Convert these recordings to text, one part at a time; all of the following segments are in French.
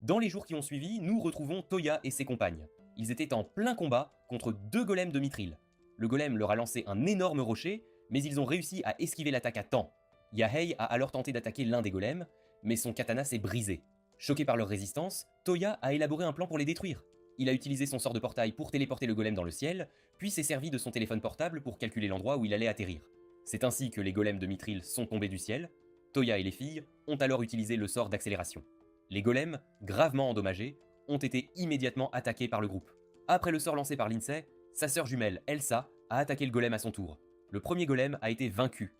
Dans les jours qui ont suivi, nous retrouvons Toya et ses compagnes. Ils étaient en plein combat contre 2 golems de Mithril. Le golem leur a lancé un énorme rocher, mais ils ont réussi à esquiver l'attaque à temps. Yahei a alors tenté d'attaquer l'un des golems, mais son katana s'est brisé. Choqué par leur résistance, Toya a élaboré un plan pour les détruire. Il a utilisé son sort de portail pour téléporter le golem dans le ciel, puis s'est servi de son téléphone portable pour calculer l'endroit où il allait atterrir. C'est ainsi que les golems de Mithril sont tombés du ciel. Toya et les filles ont alors utilisé le sort d'accélération. Les golems, gravement endommagés, ont été immédiatement attaqués par le groupe. Après le sort lancé par Lindsay, sa sœur jumelle, Elsa, a attaqué le golem à son tour. Le premier golem a été vaincu.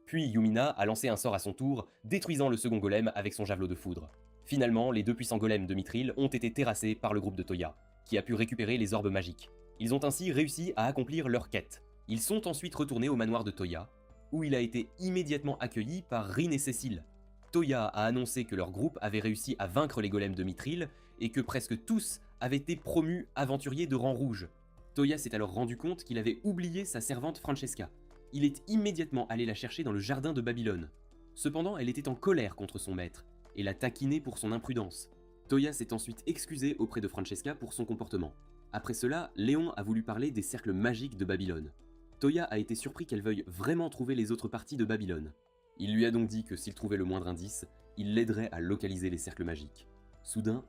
Puis Yumina a lancé un sort à son tour, détruisant le second golem avec son javelot de foudre. Finalement, les 2 puissants golems de Mithril ont été terrassés par le groupe de Toya, qui a pu récupérer les orbes magiques. Ils ont ainsi réussi à accomplir leur quête. Ils sont ensuite retournés au manoir de Toya, où il a été immédiatement accueilli par Rin et Cécile. Toya a annoncé que leur groupe avait réussi à vaincre les golems de Mithril et que presque tous avaient été promus aventuriers de rang rouge. Toya s'est alors rendu compte qu'il avait oublié sa servante Francesca. Il est immédiatement allé la chercher dans le jardin de Babylone. Cependant, elle était en colère contre son maître et l'a taquiné pour son imprudence. Toya s'est ensuite excusé auprès de Francesca pour son comportement. Après cela, Léon a voulu parler des cercles magiques de Babylone. Toya a été surpris qu'elle veuille vraiment trouver les autres parties de Babylone. Il lui a donc dit que s'il trouvait le moindre indice, il l'aiderait à localiser les cercles magiques. Soudain,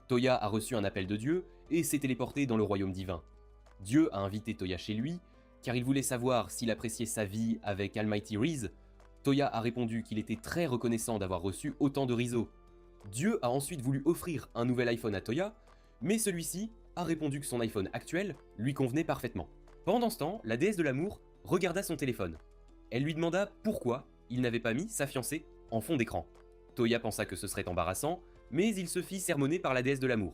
Toya a reçu un appel de Dieu et s'est téléporté dans le royaume divin. Dieu a invité Toya chez lui, car il voulait savoir s'il appréciait sa vie avec Almighty Riz. Toya a répondu qu'il était très reconnaissant d'avoir reçu autant de Rizos. Dieu a ensuite voulu offrir un nouvel iPhone à Toya, mais celui-ci a répondu que son iPhone actuel lui convenait parfaitement. Pendant ce temps, la déesse de l'amour regarda son téléphone. Elle lui demanda pourquoi il n'avait pas mis sa fiancée en fond d'écran. Toya pensa que ce serait embarrassant, mais il se fit sermonner par la déesse de l'amour.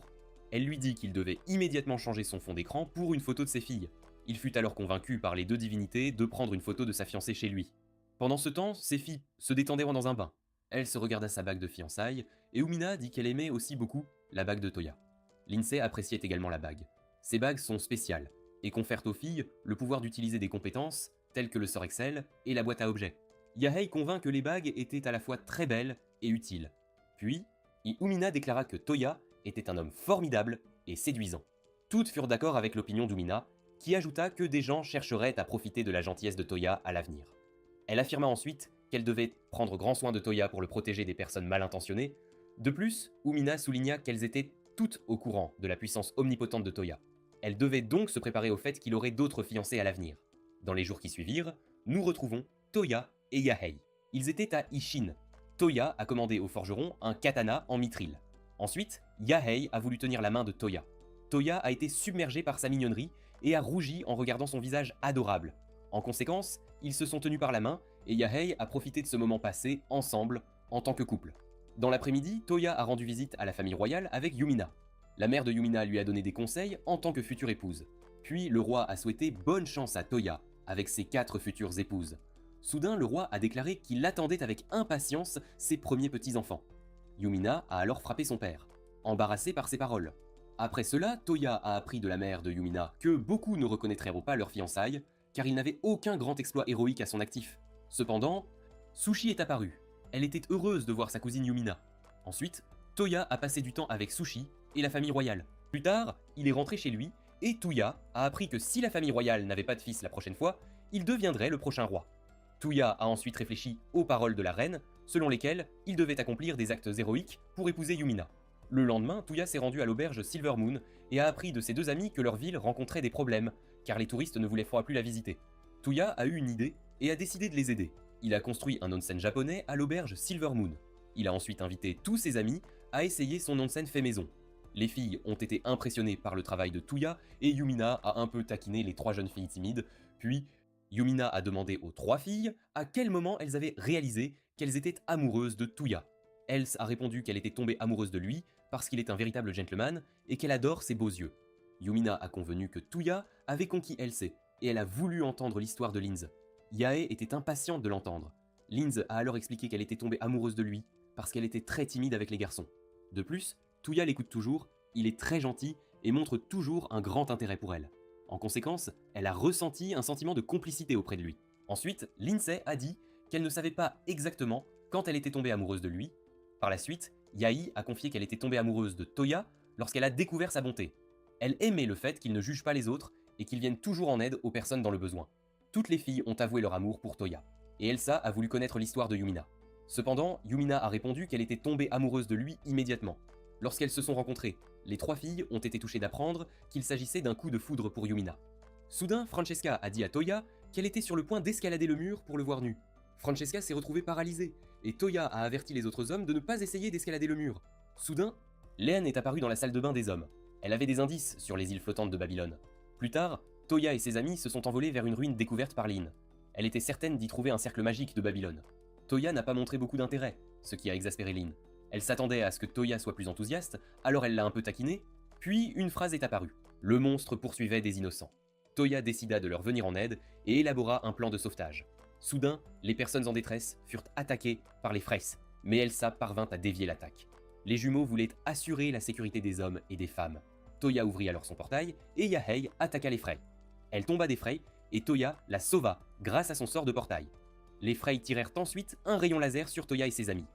Elle lui dit qu'il devait immédiatement changer son fond d'écran pour une photo de ses filles. Il fut alors convaincu par les 2 divinités de prendre une photo de sa fiancée chez lui. Pendant ce temps, ses filles se détendaient dans un bain. Elle se regarda sa bague de fiançailles, et Umina dit qu'elle aimait aussi beaucoup la bague de Toya. Lindsay appréciait également la bague. Ces bagues sont spéciales, et confèrent aux filles le pouvoir d'utiliser des compétences, telles que le sort Excel et la boîte à objets. Yahei convainc que les bagues étaient à la fois très belles et utiles. Puis, Umina déclara que Toya était un homme formidable et séduisant. Toutes furent d'accord avec l'opinion d'Umina, qui ajouta que des gens chercheraient à profiter de la gentillesse de Toya à l'avenir. Elle affirma ensuite qu'elle devait prendre grand soin de Toya pour le protéger des personnes mal intentionnées. De plus, Umina souligna qu'elles étaient toutes au courant de la puissance omnipotente de Toya. Elle devait donc se préparer au fait qu'il aurait d'autres fiancés à l'avenir. Dans les jours qui suivirent, nous retrouvons Toya et Yahei. Ils étaient à Ishin. Toya a commandé au forgeron un katana en mithril. Ensuite, Yahei a voulu tenir la main de Toya. Toya a été submergée par sa mignonnerie et a rougi en regardant son visage adorable. En conséquence, ils se sont tenus par la main et Yahei a profité de ce moment passé ensemble en tant que couple. Dans l'après-midi, Toya a rendu visite à la famille royale avec Yumina. La mère de Yumina lui a donné des conseils en tant que future épouse. Puis le roi a souhaité bonne chance à Toya avec ses 4 futures épouses. Soudain, le roi a déclaré qu'il attendait avec impatience ses premiers petits-enfants. Yumina a alors frappé son père, embarrassé par ses paroles. Après cela, Toya a appris de la mère de Yumina que beaucoup ne reconnaîtraient pas leurs fiançailles, car il n'avait aucun grand exploit héroïque à son actif. Cependant, Sushi est apparue. Elle était heureuse de voir sa cousine Yumina. Ensuite, Toya a passé du temps avec Sushi et la famille royale. Plus tard, il est rentré chez lui, et Touya a appris que si la famille royale n'avait pas de fils la prochaine fois, il deviendrait le prochain roi. Touya a ensuite réfléchi aux paroles de la reine, selon lesquelles il devait accomplir des actes héroïques pour épouser Yumina. Le lendemain, Touya s'est rendu à l'auberge Silver Moon et a appris de ses 2 amis que leur ville rencontrait des problèmes, car les touristes ne voulaient plus la visiter. Touya a eu une idée et a décidé de les aider. Il a construit un onsen japonais à l'auberge Silver Moon. Il a ensuite invité tous ses amis à essayer son onsen fait maison. Les filles ont été impressionnées par le travail de Touya et Yumina a un peu taquiné les 3 jeunes filles timides, puis Yumina a demandé aux 3 filles à quel moment elles avaient réalisé qu'elles étaient amoureuses de Touya. Else a répondu qu'elle était tombée amoureuse de lui parce qu'il est un véritable gentleman et qu'elle adore ses beaux yeux. Yumina a convenu que Touya avait conquis Else et elle a voulu entendre l'histoire de Linz. Yae était impatiente de l'entendre. Linz a alors expliqué qu'elle était tombée amoureuse de lui parce qu'elle était très timide avec les garçons. De plus, Touya l'écoute toujours, il est très gentil et montre toujours un grand intérêt pour elle. En conséquence, elle a ressenti un sentiment de complicité auprès de lui. Ensuite, Lindsay a dit qu'elle ne savait pas exactement quand elle était tombée amoureuse de lui. Par la suite, Yahi a confié qu'elle était tombée amoureuse de Toya lorsqu'elle a découvert sa bonté. Elle aimait le fait qu'il ne juge pas les autres et qu'il vienne toujours en aide aux personnes dans le besoin. Toutes les filles ont avoué leur amour pour Toya, et Elsa a voulu connaître l'histoire de Yumina. Cependant, Yumina a répondu qu'elle était tombée amoureuse de lui immédiatement. Lorsqu'elles se sont rencontrées, les 3 filles ont été touchées d'apprendre qu'il s'agissait d'un coup de foudre pour Yumina. Soudain, Francesca a dit à Toya qu'elle était sur le point d'escalader le mur pour le voir nu. Francesca s'est retrouvée paralysée, et Toya a averti les autres hommes de ne pas essayer d'escalader le mur. Soudain, Léane est apparue dans la salle de bain des hommes. Elle avait des indices sur les îles flottantes de Babylone. Plus tard, Toya et ses amis se sont envolés vers une ruine découverte par Lynn. Elle était certaine d'y trouver un cercle magique de Babylone. Toya n'a pas montré beaucoup d'intérêt, ce qui a exaspéré Lynn. Elle s'attendait à ce que Toya soit plus enthousiaste, alors elle l'a un peu taquiné, puis une phrase est apparue. Le monstre poursuivait des innocents. Toya décida de leur venir en aide et élabora un plan de sauvetage. Soudain, les personnes en détresse furent attaquées par les Freys, mais Elsa parvint à dévier l'attaque. Les jumeaux voulaient assurer la sécurité des hommes et des femmes. Toya ouvrit alors son portail et Yahei attaqua les Freys. Elle tomba des Freys et Toya la sauva grâce à son sort de portail. Les Freys tirèrent ensuite un rayon laser sur Toya et ses amis.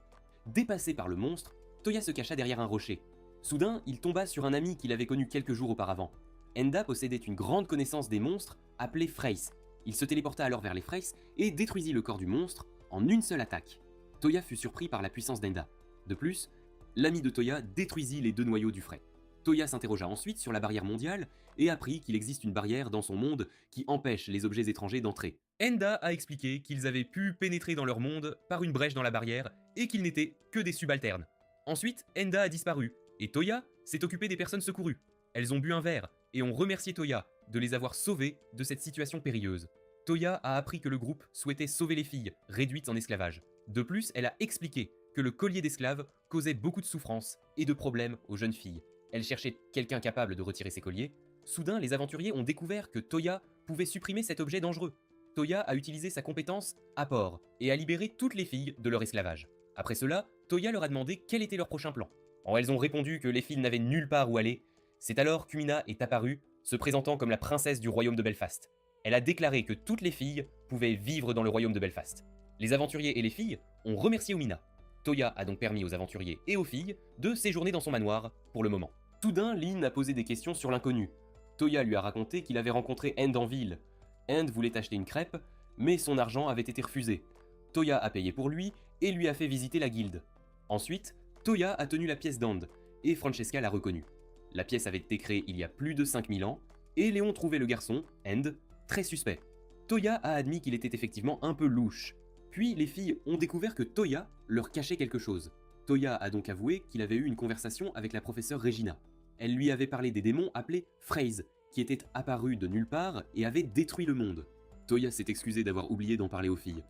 Dépassé par le monstre, Toya se cacha derrière un rocher. Soudain, il tomba sur un ami qu'il avait connu quelques jours auparavant. Enda possédait une grande connaissance des monstres appelés Freys. Il se téléporta alors vers les Freys et détruisit le corps du monstre en une seule attaque. Toya fut surpris par la puissance d'Enda. De plus, l'ami de Toya détruisit les 2 noyaux du Frey. Toya s'interrogea ensuite sur la barrière mondiale et apprit qu'il existe une barrière dans son monde qui empêche les objets étrangers d'entrer. Enda a expliqué qu'ils avaient pu pénétrer dans leur monde par une brèche dans la barrière et qu'ils n'étaient que des subalternes. Ensuite, Enda a disparu et Toya s'est occupée des personnes secourues. Elles ont bu un verre et ont remercié Toya de les avoir sauvées de cette situation périlleuse. Toya a appris que le groupe souhaitait sauver les filles, réduites en esclavage. De plus, elle a expliqué que le collier d'esclaves causait beaucoup de souffrance et de problèmes aux jeunes filles. Elle cherchait quelqu'un capable de retirer ses colliers. Soudain, les aventuriers ont découvert que Toya pouvait supprimer cet objet dangereux. Toya a utilisé sa compétence apport et a libéré toutes les filles de leur esclavage. Après cela, Toya leur a demandé quel était leur prochain plan. Elles ont répondu que les filles n'avaient nulle part où aller. C'est alors qu'Umina est apparue, se présentant comme la princesse du royaume de Belfast. Elle a déclaré que toutes les filles pouvaient vivre dans le royaume de Belfast. Les aventuriers et les filles ont remercié Umina. Toya a donc permis aux aventuriers et aux filles de séjourner dans son manoir pour le moment. Soudain, Lynn a posé des questions sur l'inconnu. Toya lui a raconté qu'il avait rencontré End en ville. End voulait acheter une crêpe, mais son argent avait été refusé. Toya a payé pour lui et lui a fait visiter la guilde. Ensuite, Toya a tenu la pièce d'End et Francesca l'a reconnue. La pièce avait été créée il y a plus de 5000 ans et Léon trouvait le garçon, End, très suspect. Toya a admis qu'il était effectivement un peu louche. Puis les filles ont découvert que Toya leur cachait quelque chose. Toya a donc avoué qu'il avait eu une conversation avec la professeure Regina. Elle lui avait parlé des démons appelés Freys, qui étaient apparus de nulle part et avaient détruit le monde. Toya s'est excusé d'avoir oublié d'en parler aux filles.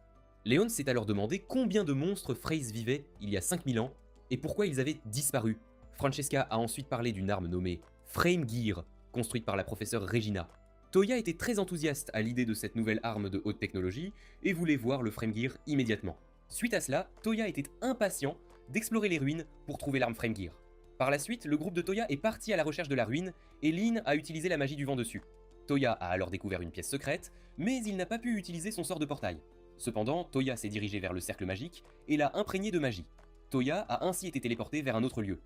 Léon s'est alors demandé combien de monstres Freys vivaient il y a 5000 ans et pourquoi ils avaient disparu. Francesca a ensuite parlé d'une arme nommée Frame Gear, construite par la professeure Regina. Toya était très enthousiaste à l'idée de cette nouvelle arme de haute technologie et voulait voir le Frame Gear immédiatement. Suite à cela, Toya était impatient d'explorer les ruines pour trouver l'arme Frame Gear. Par la suite, le groupe de Toya est parti à la recherche de la ruine et Lynn a utilisé la magie du vent dessus. Toya a alors découvert une pièce secrète, mais il n'a pas pu utiliser son sort de portail. Cependant, Toya s'est dirigé vers le cercle magique et l'a imprégné de magie. Toya a ainsi été téléporté vers un autre lieu.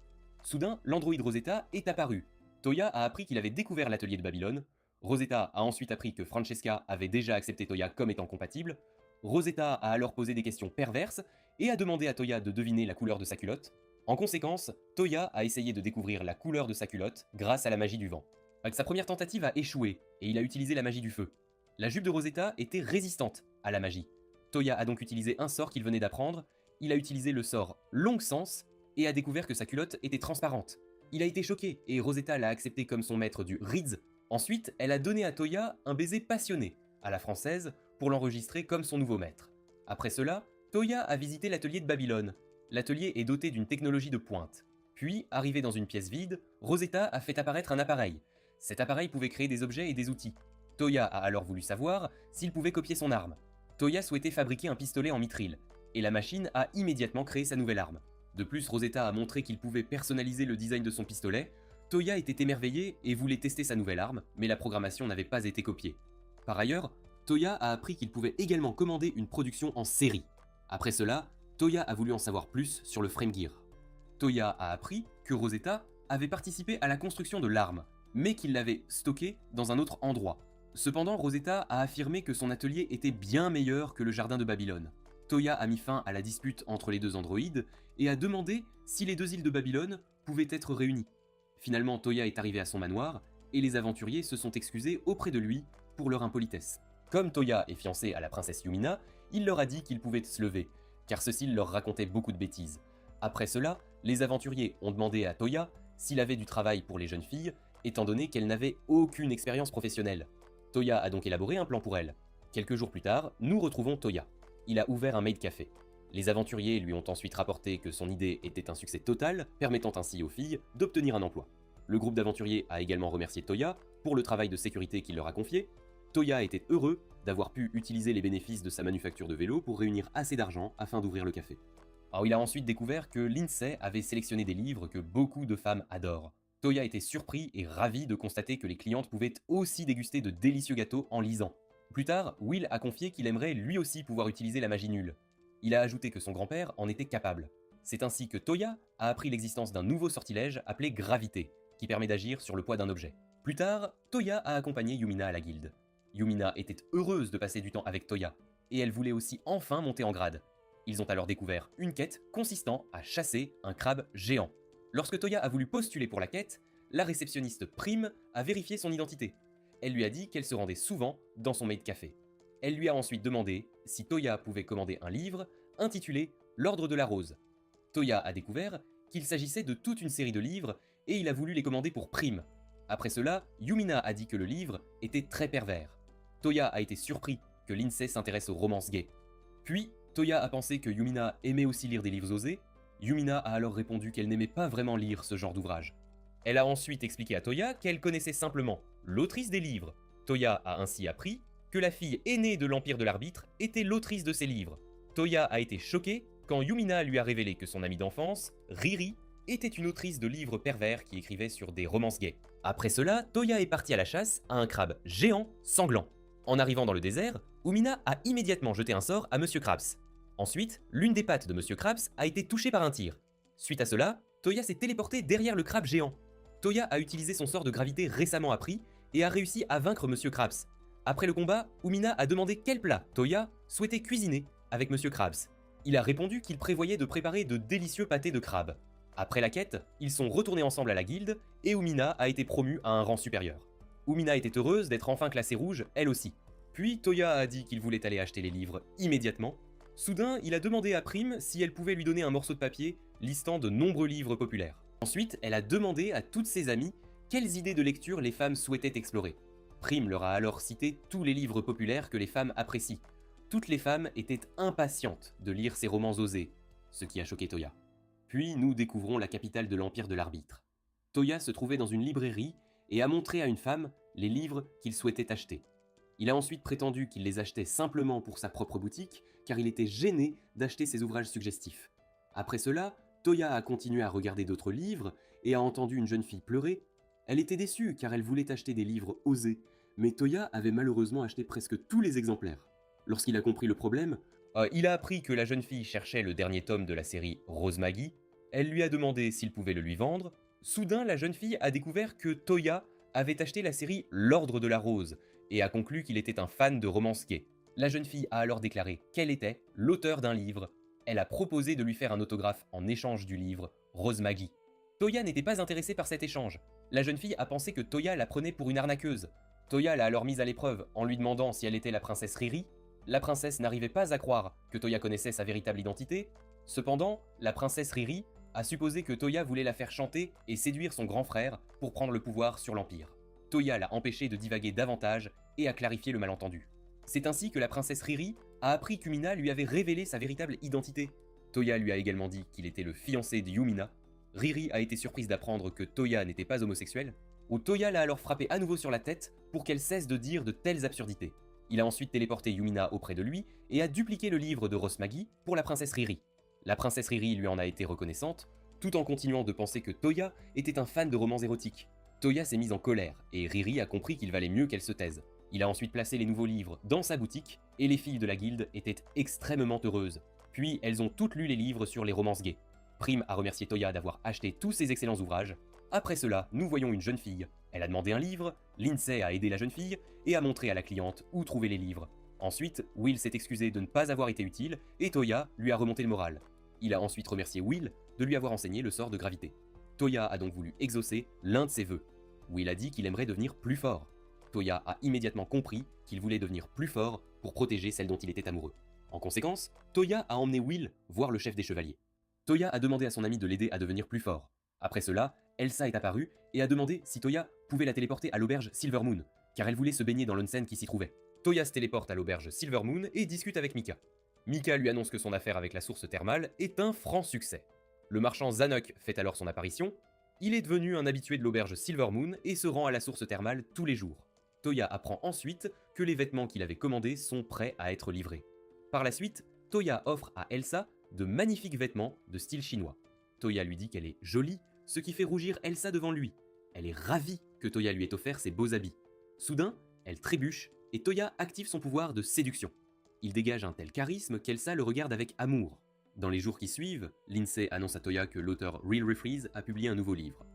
Soudain, l'androïde Rosetta est apparu. Toya a appris qu'il avait découvert l'atelier de Babylone. Rosetta a ensuite appris que Francesca avait déjà accepté Toya comme étant compatible. Rosetta a alors posé des questions perverses et a demandé à Toya de deviner la couleur de sa culotte. En conséquence, Toya a essayé de découvrir la couleur de sa culotte grâce à la magie du vent. Sa première tentative a échoué et il a utilisé la magie du feu. La jupe de Rosetta était résistante à la magie. Toya a donc utilisé un sort qu'il venait d'apprendre. Il a utilisé le sort Longue Sens et a découvert que sa culotte était transparente. Il a été choqué et Rosetta l'a accepté comme son maître du Riz. Ensuite, elle a donné à Toya un baiser passionné, à la française, pour l'enregistrer comme son nouveau maître. Après cela, Toya a visité l'atelier de Babylone. L'atelier est doté d'une technologie de pointe. Puis, arrivé dans une pièce vide, Rosetta a fait apparaître un appareil. Cet appareil pouvait créer des objets et des outils. Toya a alors voulu savoir s'il pouvait copier son arme. Toya souhaitait fabriquer un pistolet en mithril, et la machine a immédiatement créé sa nouvelle arme. De plus, Rosetta a montré qu'il pouvait personnaliser le design de son pistolet. Toya était émerveillé et voulait tester sa nouvelle arme, mais la programmation n'avait pas été copiée. Par ailleurs, Toya a appris qu'il pouvait également commander une production en série. Après cela, Toya a voulu en savoir plus sur le Frame Gear. Toya a appris que Rosetta avait participé à la construction de l'arme, mais qu'il l'avait stockée dans un autre endroit. Cependant, Rosetta a affirmé que son atelier était bien meilleur que le jardin de Babylone. Toya a mis fin à la dispute entre les deux androïdes et a demandé si les deux îles de Babylone pouvaient être réunies. Finalement, Toya est arrivé à son manoir et les aventuriers se sont excusés auprès de lui pour leur impolitesse. Comme Toya est fiancé à la princesse Yumina, il leur a dit qu'ils pouvaient se lever, car ceux-ci leur racontaient beaucoup de bêtises. Après cela, les aventuriers ont demandé à Toya s'il avait du travail pour les jeunes filles, étant donné qu'elle n'avait aucune expérience professionnelle. Toya a donc élaboré un plan pour elle. Quelques jours plus tard, nous retrouvons Toya. Il a ouvert un maid café. Les aventuriers lui ont ensuite rapporté que son idée était un succès total, permettant ainsi aux filles d'obtenir un emploi. Le groupe d'aventuriers a également remercié Toya pour le travail de sécurité qu'il leur a confié. Toya était heureux d'avoir pu utiliser les bénéfices de sa manufacture de vélo pour réunir assez d'argent afin d'ouvrir le café. Alors il a ensuite découvert que Lindsay avait sélectionné des livres que beaucoup de femmes adorent. Toya était surpris et ravi de constater que les clientes pouvaient aussi déguster de délicieux gâteaux en lisant. Plus tard, Will a confié qu'il aimerait lui aussi pouvoir utiliser la magie nulle. Il a ajouté que son grand-père en était capable. C'est ainsi que Toya a appris l'existence d'un nouveau sortilège appelé Gravité, qui permet d'agir sur le poids d'un objet. Plus tard, Toya a accompagné Yumina à la guilde. Yumina était heureuse de passer du temps avec Toya, et elle voulait aussi enfin monter en grade. Ils ont alors découvert une quête consistant à chasser un crabe géant. Lorsque Toya a voulu postuler pour la quête, la réceptionniste Prime a vérifié son identité. Elle lui a dit qu'elle se rendait souvent dans son maid café. Elle lui a ensuite demandé si Toya pouvait commander un livre intitulé L'Ordre de la Rose. Toya a découvert qu'il s'agissait de toute une série de livres et il a voulu les commander pour Prime. Après cela, Yumina a dit que le livre était très pervers. Toya a été surpris que Lindsay s'intéresse aux romances gays. Puis, Toya a pensé que Yumina aimait aussi lire des livres osés. Yumina a alors répondu qu'elle n'aimait pas vraiment lire ce genre d'ouvrage. Elle a ensuite expliqué à Toya qu'elle connaissait simplement l'autrice des livres. Toya a ainsi appris que la fille aînée de l'Empire de l'Arbitre était l'autrice de ces livres. Toya a été choquée quand Yumina lui a révélé que son amie d'enfance, Riri, était une autrice de livres pervers qui écrivait sur des romances gays. Après cela, Toya est partie à la chasse à un crabe géant sanglant. En arrivant dans le désert, Umina a immédiatement jeté un sort à Monsieur Krabs. Ensuite, l'une des pattes de Monsieur Krabs a été touchée par un tir. Suite à cela, Toya s'est téléportée derrière le crabe géant. Toya a utilisé son sort de gravité récemment appris et a réussi à vaincre Monsieur Krabs. Après le combat, Umina a demandé quel plat Toya souhaitait cuisiner avec Monsieur Krabs. Il a répondu qu'il prévoyait de préparer de délicieux pâtés de crabe. Après la quête, ils sont retournés ensemble à la guilde et Umina a été promue à un rang supérieur. Umina était heureuse d'être enfin classée rouge, elle aussi. Puis Toya a dit qu'il voulait aller acheter les livres immédiatement. Soudain, il a demandé à Prime si elle pouvait lui donner un morceau de papier listant de nombreux livres populaires. Ensuite, elle a demandé à toutes ses amies quelles idées de lecture les femmes souhaitaient explorer. Prime leur a alors cité tous les livres populaires que les femmes apprécient. Toutes les femmes étaient impatientes de lire ces romans osés, ce qui a choqué Toya. Puis nous découvrons la capitale de l'Empire de l'Arbitre. Toya se trouvait dans une librairie et a montré à une femme les livres qu'il souhaitait acheter. Il a ensuite prétendu qu'il les achetait simplement pour sa propre boutique, car il était gêné d'acheter ces ouvrages suggestifs. Après cela, Toya a continué à regarder d'autres livres et a entendu une jeune fille pleurer. Elle était déçue car elle voulait acheter des livres osés, mais Toya avait malheureusement acheté presque tous les exemplaires. Lorsqu'il a compris le problème, il a appris que la jeune fille cherchait le dernier tome de la série Rose Maggie. Elle lui a demandé s'il pouvait le lui vendre. Soudain, la jeune fille a découvert que Toya avait acheté la série L'Ordre de la Rose et a conclu qu'il était un fan de romances gays. La jeune fille a alors déclaré qu'elle était l'auteur d'un livre. Elle a proposé de lui faire un autographe en échange du livre Rose Maggie. Toya n'était pas intéressée par cet échange. La jeune fille a pensé que Toya la prenait pour une arnaqueuse. Toya l'a alors mise à l'épreuve en lui demandant si elle était la princesse Riri. La princesse n'arrivait pas à croire que Toya connaissait sa véritable identité. Cependant, la princesse Riri a supposé que Toya voulait la faire chanter et séduire son grand frère pour prendre le pouvoir sur l'Empire. Toya l'a empêché de divaguer davantage et a clarifié le malentendu. C'est ainsi que la princesse Riri a appris qu'Umina lui avait révélé sa véritable identité. Toya lui a également dit qu'il était le fiancé de Yumina. Riri a été surprise d'apprendre que Toya n'était pas homosexuel. Toya l'a alors frappé à nouveau sur la tête pour qu'elle cesse de dire de telles absurdités. Il a ensuite téléporté Yumina auprès de lui et a dupliqué le livre de Rose Maggie pour la princesse Riri. La princesse Riri lui en a été reconnaissante, tout en continuant de penser que Toya était un fan de romans érotiques. Toya s'est mise en colère et Riri a compris qu'il valait mieux qu'elle se taise. Il a ensuite placé les nouveaux livres dans sa boutique et les filles de la guilde étaient extrêmement heureuses. Puis elles ont toutes lu les livres sur les romances gays. Prime a remercié Toya d'avoir acheté tous ses excellents ouvrages. Après cela, nous voyons une jeune fille. Elle a demandé un livre, Lindsay a aidé la jeune fille et a montré à la cliente où trouver les livres. Ensuite, Will s'est excusé de ne pas avoir été utile et Toya lui a remonté le moral. Il a ensuite remercié Will de lui avoir enseigné le sort de gravité. Toya a donc voulu exaucer l'un de ses vœux. Will a dit qu'il aimerait devenir plus fort. Toya a immédiatement compris qu'il voulait devenir plus fort pour protéger celle dont il était amoureux. En conséquence, Toya a emmené Will voir le chef des chevaliers. Toya a demandé à son ami de l'aider à devenir plus fort. Après cela, Elsa est apparue et a demandé si Toya pouvait la téléporter à l'auberge Silver Moon, car elle voulait se baigner dans l'onsen qui s'y trouvait. Toya se téléporte à l'auberge Silver Moon et discute avec Mika. Mika lui annonce que son affaire avec la source thermale est un franc succès. Le marchand Zanuck fait alors son apparition. Il est devenu un habitué de l'auberge Silver Moon et se rend à la source thermale tous les jours. Toya apprend ensuite que les vêtements qu'il avait commandés sont prêts à être livrés. Par la suite, Toya offre à Elsa de magnifiques vêtements de style chinois. Toya lui dit qu'elle est jolie, ce qui fait rougir Elsa devant lui. Elle est ravie que Toya lui ait offert ses beaux habits. Soudain, elle trébuche et Toya active son pouvoir de séduction. Il dégage un tel charisme qu'Elsa le regarde avec amour. Dans les jours qui suivent, Lindsay annonce à Toya que l'auteur Real Refreeze a publié un nouveau livre.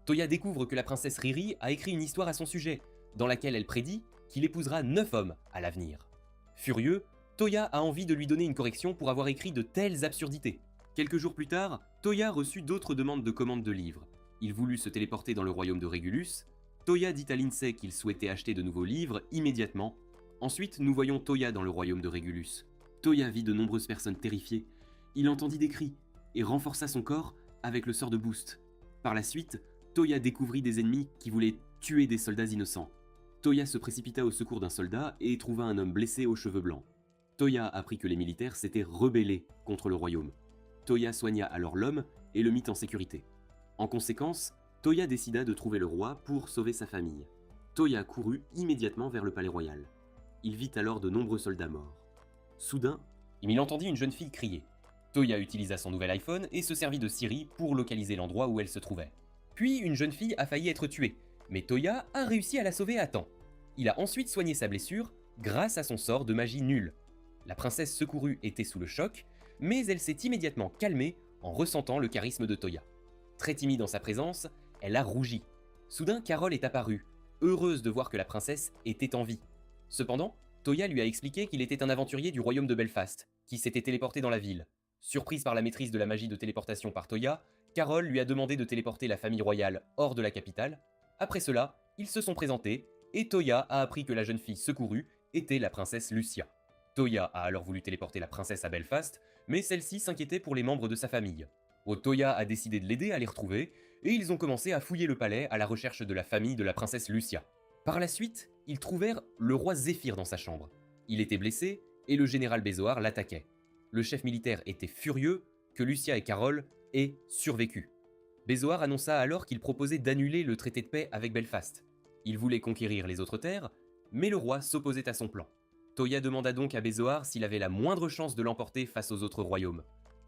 Toya découvre que la princesse Riri a écrit une histoire à son sujet, dans laquelle elle prédit qu'il épousera 9 hommes à l'avenir. Furieux, Toya a envie de lui donner une correction pour avoir écrit de telles absurdités. Quelques jours plus tard, Toya reçut d'autres demandes de commandes de livres. Il voulut se téléporter dans le royaume de Régulus. Toya dit à Lindsay qu'il souhaitait acheter de nouveaux livres immédiatement. Ensuite, nous voyons Toya dans le royaume de Régulus. Toya vit de nombreuses personnes terrifiées. Il entendit des cris et renforça son corps avec le sort de boost. Par la suite, Toya découvrit des ennemis qui voulaient tuer des soldats innocents. Toya se précipita au secours d'un soldat et trouva un homme blessé aux cheveux blancs. Toya apprit que les militaires s'étaient rebellés contre le royaume. Toya soigna alors l'homme et le mit en sécurité. En conséquence, Toya décida de trouver le roi pour sauver sa famille. Toya courut immédiatement vers le palais royal. Il vit alors de nombreux soldats morts. Soudain, il entendit une jeune fille crier. Toya utilisa son nouvel iPhone et se servit de Siri pour localiser l'endroit où elle se trouvait. Puis une jeune fille a failli être tuée, mais Toya a réussi à la sauver à temps. Il a ensuite soigné sa blessure grâce à son sort de magie nulle. La princesse secourue était sous le choc, mais elle s'est immédiatement calmée en ressentant le charisme de Toya. Très timide en sa présence, elle a rougi. Soudain, Carole est apparue, heureuse de voir que la princesse était en vie. Cependant, Toya lui a expliqué qu'il était un aventurier du royaume de Belfast, qui s'était téléporté dans la ville. Surprise par la maîtrise de la magie de téléportation par Toya, Carole lui a demandé de téléporter la famille royale hors de la capitale. Après cela, ils se sont présentés, et Toya a appris que la jeune fille secourue était la princesse Lucia. Toya a alors voulu téléporter la princesse à Belfast, mais celle-ci s'inquiétait pour les membres de sa famille. Toya a décidé de l'aider à les retrouver, et ils ont commencé à fouiller le palais à la recherche de la famille de la princesse Lucia. Par la suite, ils trouvèrent le roi Zéphyr dans sa chambre. Il était blessé, et le général Bézoard l'attaquait. Le chef militaire était furieux que Lucia et Carole aient survécu. Bézoard annonça alors qu'il proposait d'annuler le traité de paix avec Belfast. Il voulait conquérir les autres terres, mais le roi s'opposait à son plan. Toya demanda donc à Bézoard s'il avait la moindre chance de l'emporter face aux autres royaumes.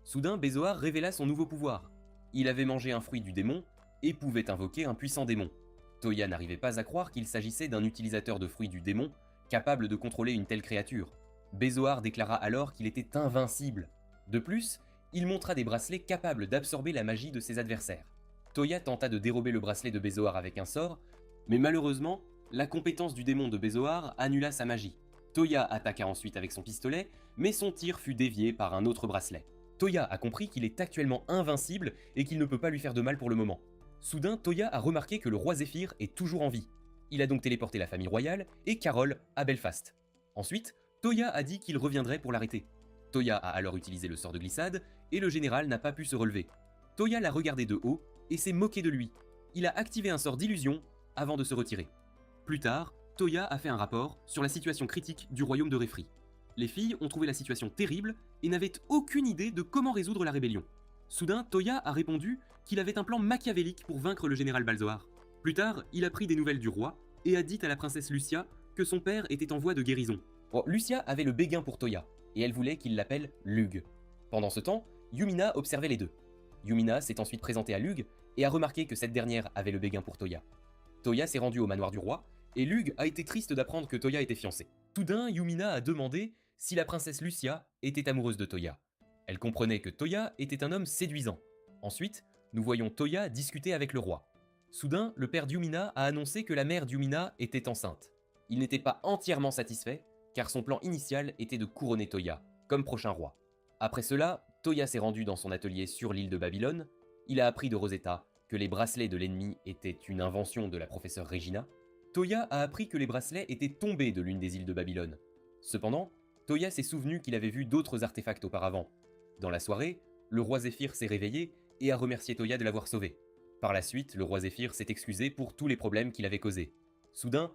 Soudain, Bézoard révéla son nouveau pouvoir. Il avait mangé un fruit du démon et pouvait invoquer un puissant démon. Toya n'arrivait pas à croire qu'il s'agissait d'un utilisateur de fruits du démon capable de contrôler une telle créature. Bézoard déclara alors qu'il était invincible. De plus, il montra des bracelets capables d'absorber la magie de ses adversaires. Toya tenta de dérober le bracelet de Bézoard avec un sort, mais malheureusement, la compétence du démon de Bézoard annula sa magie. Toya attaqua ensuite avec son pistolet, mais son tir fut dévié par un autre bracelet. Toya a compris qu'il est actuellement invincible et qu'il ne peut pas lui faire de mal pour le moment. Soudain, Toya a remarqué que le roi Zéphyr est toujours en vie. Il a donc téléporté la famille royale et Carole à Belfast. Ensuite, Toya a dit qu'il reviendrait pour l'arrêter. Toya a alors utilisé le sort de glissade et le général n'a pas pu se relever. Toya l'a regardé de haut et s'est moqué de lui. Il a activé un sort d'illusion avant de se retirer. Plus tard, Toya a fait un rapport sur la situation critique du royaume de Réfri. Les filles ont trouvé la situation terrible et n'avaient aucune idée de comment résoudre la rébellion. Soudain, Toya a répondu qu'il avait un plan machiavélique pour vaincre le général Balzoar. Plus tard, il a pris des nouvelles du roi et a dit à la princesse Lucia que son père était en voie de guérison. Lucia avait le béguin pour Toya et elle voulait qu'il l'appelle Lug. Pendant ce temps, Yumina observait les deux. Yumina s'est ensuite présentée à Lug et a remarqué que cette dernière avait le béguin pour Toya. Toya s'est rendue au manoir du roi et Lug a été triste d'apprendre que Toya était fiancée. Soudain, Yumina a demandé si la princesse Lucia était amoureuse de Toya. Elle comprenait que Toya était un homme séduisant. Ensuite, nous voyons Toya discuter avec le roi. Soudain, le père d'Yumina a annoncé que la mère d'Yumina était enceinte. Il n'était pas entièrement satisfait, car son plan initial était de couronner Toya, comme prochain roi. Après cela, Toya s'est rendu dans son atelier sur l'île de Babylone. Il a appris de Rosetta que les bracelets de l'ennemi étaient une invention de la professeure Regina. Toya a appris que les bracelets étaient tombés de l'une des îles de Babylone. Cependant, Toya s'est souvenu qu'il avait vu d'autres artefacts auparavant. Dans la soirée, le roi Zéphyr s'est réveillé et a remercié Toya de l'avoir sauvé. Par la suite, le roi Zéphyr s'est excusé pour tous les problèmes qu'il avait causés. Soudain,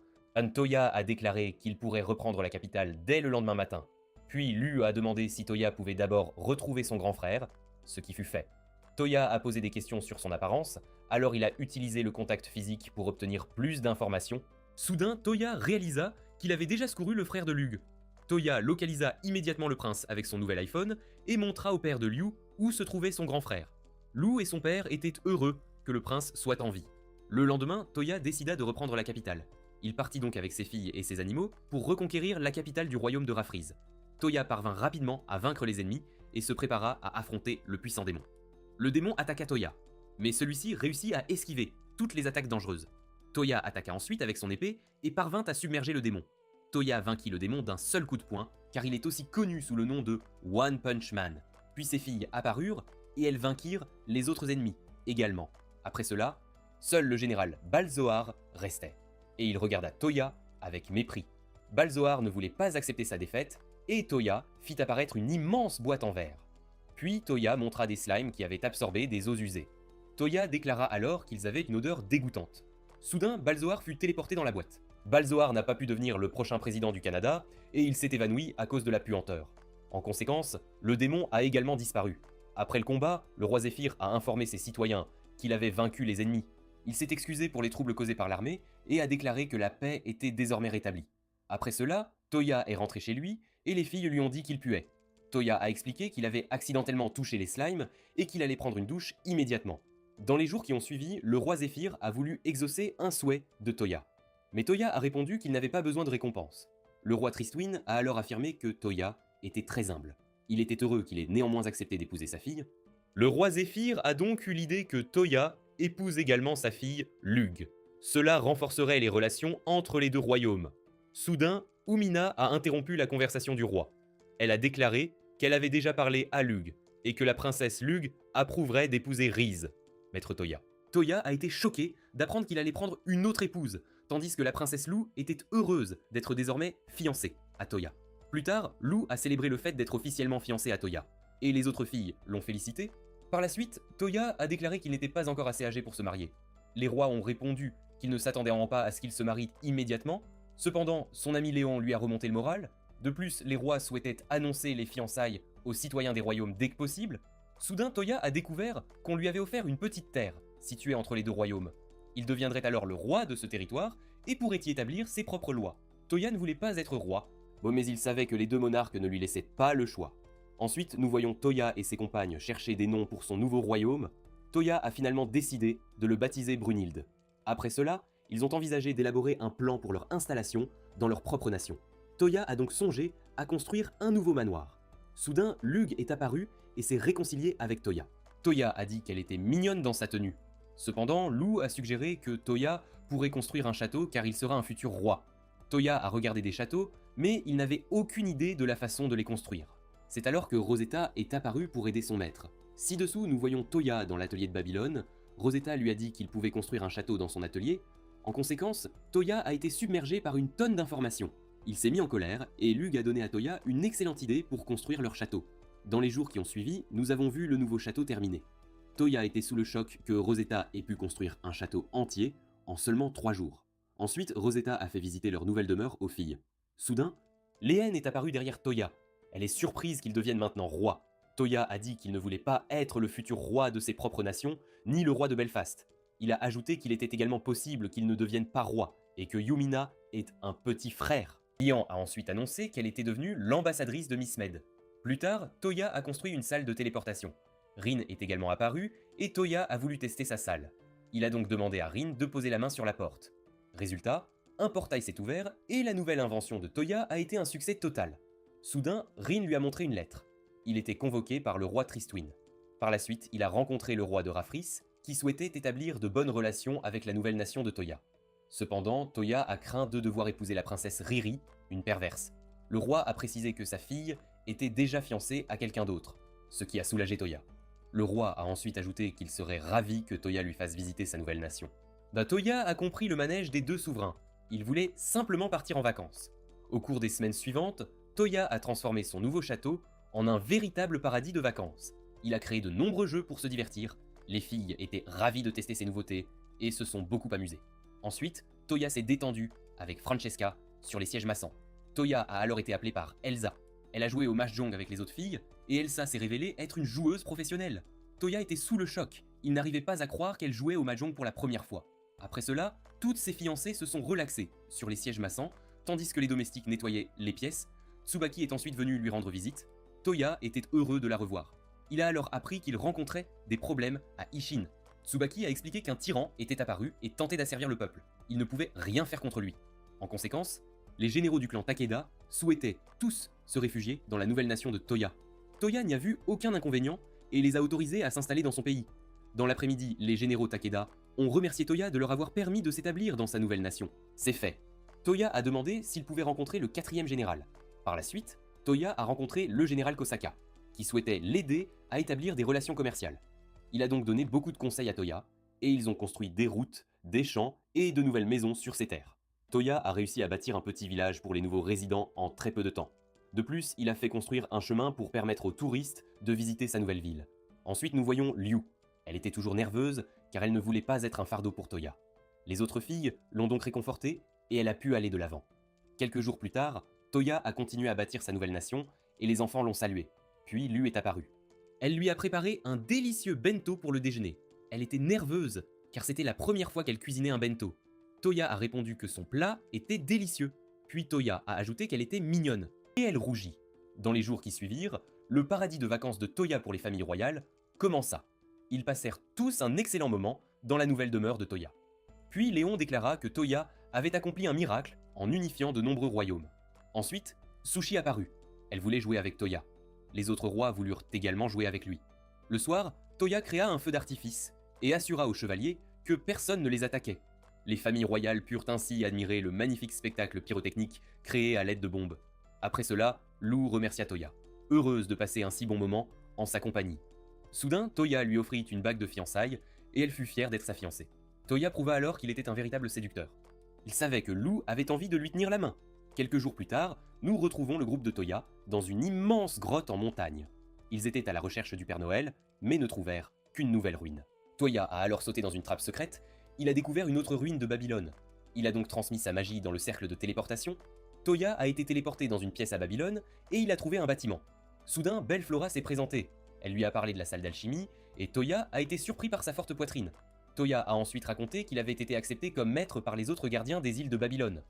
Toya a déclaré qu'il pourrait reprendre la capitale dès le lendemain matin. Puis Lu a demandé si Toya pouvait d'abord retrouver son grand frère, ce qui fut fait. Toya a posé des questions sur son apparence, alors il a utilisé le contact physique pour obtenir plus d'informations. Soudain, Toya réalisa qu'il avait déjà secouru le frère de Lug. Toya localisa immédiatement le prince avec son nouvel iPhone et montra au père de Liu où se trouvait son grand frère. Lu et son père étaient heureux que le prince soit en vie. Le lendemain, Toya décida de reprendre la capitale. Il partit donc avec ses filles et ses animaux pour reconquérir la capitale du royaume de Rafriz. Toya parvint rapidement à vaincre les ennemis et se prépara à affronter le puissant démon. Le démon attaqua Toya, mais celui-ci réussit à esquiver toutes les attaques dangereuses. Toya attaqua ensuite avec son épée et parvint à submerger le démon. Toya vainquit le démon d'un seul coup de poing, car il est aussi connu sous le nom de One Punch Man. Puis ses filles apparurent et elles vainquirent les autres ennemis également. Après cela, seul le général Balzoar restait, et il regarda Toya avec mépris. Balzoar ne voulait pas accepter sa défaite, et Toya fit apparaître une immense boîte en verre. Puis Toya montra des slimes qui avaient absorbé des eaux usées. Toya déclara alors qu'ils avaient une odeur dégoûtante. Soudain, Balzoar fut téléporté dans la boîte. Balzoar n'a pas pu devenir le prochain président du Canada, et il s'est évanoui à cause de la puanteur. En conséquence, le démon a également disparu. Après le combat, le roi Zéphyr a informé ses citoyens qu'il avait vaincu les ennemis. Il s'est excusé pour les troubles causés par l'armée et a déclaré que la paix était désormais rétablie. Après cela, Toya est rentré chez lui et les filles lui ont dit qu'il puait. Toya a expliqué qu'il avait accidentellement touché les slimes et qu'il allait prendre une douche immédiatement. Dans les jours qui ont suivi, le roi Zéphyr a voulu exaucer un souhait de Toya. Mais Toya a répondu qu'il n'avait pas besoin de récompense. Le roi Tristwin a alors affirmé que Toya était très humble. Il était heureux qu'il ait néanmoins accepté d'épouser sa fille. Le roi Zéphyr a donc eu l'idée que Toya épouse également sa fille Lug. Cela renforcerait les relations entre les deux royaumes. Soudain, Umina a interrompu la conversation du roi. Elle a déclaré qu'elle avait déjà parlé à Lug et que la princesse Lug approuverait d'épouser Riz, maître Toya. Toya a été choqué d'apprendre qu'il allait prendre une autre épouse, tandis que la princesse Lou était heureuse d'être désormais fiancée à Toya. Plus tard, Lou a célébré le fait d'être officiellement fiancée à Toya, et les autres filles l'ont félicité. Par la suite, Toya a déclaré qu'il n'était pas encore assez âgé pour se marier. Les rois ont répondu qu'ils ne s'attendaient vraiment pas à ce qu'il se marie immédiatement. Cependant, son ami Léon lui a remonté le moral. De plus, les rois souhaitaient annoncer les fiançailles aux citoyens des royaumes dès que possible. Soudain, Toya a découvert qu'on lui avait offert une petite terre, située entre les deux royaumes. Il deviendrait alors le roi de ce territoire et pourrait y établir ses propres lois. Toya ne voulait pas être roi, mais il savait que les deux monarques ne lui laissaient pas le choix. Ensuite, nous voyons Toya et ses compagnes chercher des noms pour son nouveau royaume. Toya a finalement décidé de le baptiser Brunhilde. Après cela, ils ont envisagé d'élaborer un plan pour leur installation dans leur propre nation. Toya a donc songé à construire un nouveau manoir. Soudain, Lug est apparu et s'est réconcilié avec Toya. Toya a dit qu'elle était mignonne dans sa tenue. Cependant, Lou a suggéré que Toya pourrait construire un château car il sera un futur roi. Toya a regardé des châteaux, mais il n'avait aucune idée de la façon de les construire. C'est alors que Rosetta est apparue pour aider son maître. Ci-dessous, nous voyons Toya dans l'atelier de Babylone. Rosetta lui a dit qu'il pouvait construire un château dans son atelier. En conséquence, Toya a été submergé par une tonne d'informations. Il s'est mis en colère et Lug a donné à Toya une excellente idée pour construire leur château. Dans les jours qui ont suivi, nous avons vu le nouveau château terminé. Toya était sous le choc que Rosetta ait pu construire un château entier en seulement 3 jours. Ensuite, Rosetta a fait visiter leur nouvelle demeure aux filles. Soudain, Léen est apparue derrière Toya. Elle est surprise qu'il devienne maintenant roi. Toya a dit qu'il ne voulait pas être le futur roi de ses propres nations, ni le roi de Belfast. Il a ajouté qu'il était également possible qu'il ne devienne pas roi, et que Yumina est un petit frère. Lian a ensuite annoncé qu'elle était devenue l'ambassadrice de Miss Med. Plus tard, Toya a construit une salle de téléportation. Rin est également apparu, et Toya a voulu tester sa salle. Il a donc demandé à Rin de poser la main sur la porte. Résultat, un portail s'est ouvert, et la nouvelle invention de Toya a été un succès total. Soudain, Rin lui a montré une lettre. Il était convoqué par le roi Tristwin. Par la suite, il a rencontré le roi de Rafris, qui souhaitait établir de bonnes relations avec la nouvelle nation de Toya. Cependant, Toya a craint de devoir épouser la princesse Riri, une perverse. Le roi a précisé que sa fille était déjà fiancée à quelqu'un d'autre, ce qui a soulagé Toya. Le roi a ensuite ajouté qu'il serait ravi que Toya lui fasse visiter sa nouvelle nation. Toya a compris le manège des deux souverains. Il voulait simplement partir en vacances. Au cours des semaines suivantes, Toya a transformé son nouveau château en un véritable paradis de vacances. Il a créé de nombreux jeux pour se divertir, les filles étaient ravies de tester ces nouveautés et se sont beaucoup amusées. Ensuite, Toya s'est détendue avec Francesca sur les sièges massants. Toya a alors été appelée par Elsa. Elle a joué au mahjong avec les autres filles et Elsa s'est révélée être une joueuse professionnelle. Toya était sous le choc, il n'arrivait pas à croire qu'elle jouait au mahjong pour la première fois. Après cela, toutes ses fiancées se sont relaxées sur les sièges massants, tandis que les domestiques nettoyaient les pièces. Tsubaki est ensuite venu lui rendre visite. Toya était heureux de la revoir. Il a alors appris qu'il rencontrait des problèmes à Ishin. Tsubaki a expliqué qu'un tyran était apparu et tentait d'asservir le peuple. Il ne pouvait rien faire contre lui. En conséquence, les généraux du clan Takeda souhaitaient tous se réfugier dans la nouvelle nation de Toya. Toya n'y a vu aucun inconvénient et les a autorisés à s'installer dans son pays. Dans l'après-midi, les généraux Takeda ont remercié Toya de leur avoir permis de s'établir dans sa nouvelle nation. C'est fait. Toya a demandé s'il pouvait rencontrer le 4e général. Par la suite, Toya a rencontré le général Kosaka, qui souhaitait l'aider à établir des relations commerciales. Il a donc donné beaucoup de conseils à Toya, et ils ont construit des routes, des champs et de nouvelles maisons sur ces terres. Toya a réussi à bâtir un petit village pour les nouveaux résidents en très peu de temps. De plus, il a fait construire un chemin pour permettre aux touristes de visiter sa nouvelle ville. Ensuite, nous voyons Liu. Elle était toujours nerveuse, car elle ne voulait pas être un fardeau pour Toya. Les autres filles l'ont donc réconfortée, et elle a pu aller de l'avant. Quelques jours plus tard, Toya a continué à bâtir sa nouvelle nation, et les enfants l'ont saluée. Puis Liu est apparue. Elle lui a préparé un délicieux bento pour le déjeuner. Elle était nerveuse, car c'était la première fois qu'elle cuisinait un bento. Toya a répondu que son plat était délicieux. Puis Toya a ajouté qu'elle était mignonne. Et elle rougit. Dans les jours qui suivirent, le paradis de vacances de Toya pour les familles royales commença. Ils passèrent tous un excellent moment dans la nouvelle demeure de Toya. Puis Léon déclara que Toya avait accompli un miracle en unifiant de nombreux royaumes. Ensuite, Sushi apparut. Elle voulait jouer avec Toya. Les autres rois voulurent également jouer avec lui. Le soir, Toya créa un feu d'artifice et assura aux chevaliers que personne ne les attaquait. Les familles royales purent ainsi admirer le magnifique spectacle pyrotechnique créé à l'aide de bombes. Après cela, Lou remercia Toya, heureuse de passer un si bon moment en sa compagnie. Soudain, Toya lui offrit une bague de fiançailles et elle fut fière d'être sa fiancée. Toya prouva alors qu'il était un véritable séducteur. Il savait que Lou avait envie de lui tenir la main. Quelques jours plus tard, nous retrouvons le groupe de Toya dans une immense grotte en montagne. Ils étaient à la recherche du Père Noël, mais ne trouvèrent qu'une nouvelle ruine. Toya a alors sauté dans une trappe secrète, il a découvert une autre ruine de Babylone. Il a donc transmis sa magie dans le cercle de téléportation. Toya a été téléporté dans une pièce à Babylone et il a trouvé un bâtiment. Soudain, Belle Flora s'est présentée. Elle lui a parlé de la salle d'alchimie et Toya a été surpris par sa forte poitrine. Toya a ensuite raconté qu'il avait été accepté comme maître par les autres gardiens des îles de Babylone.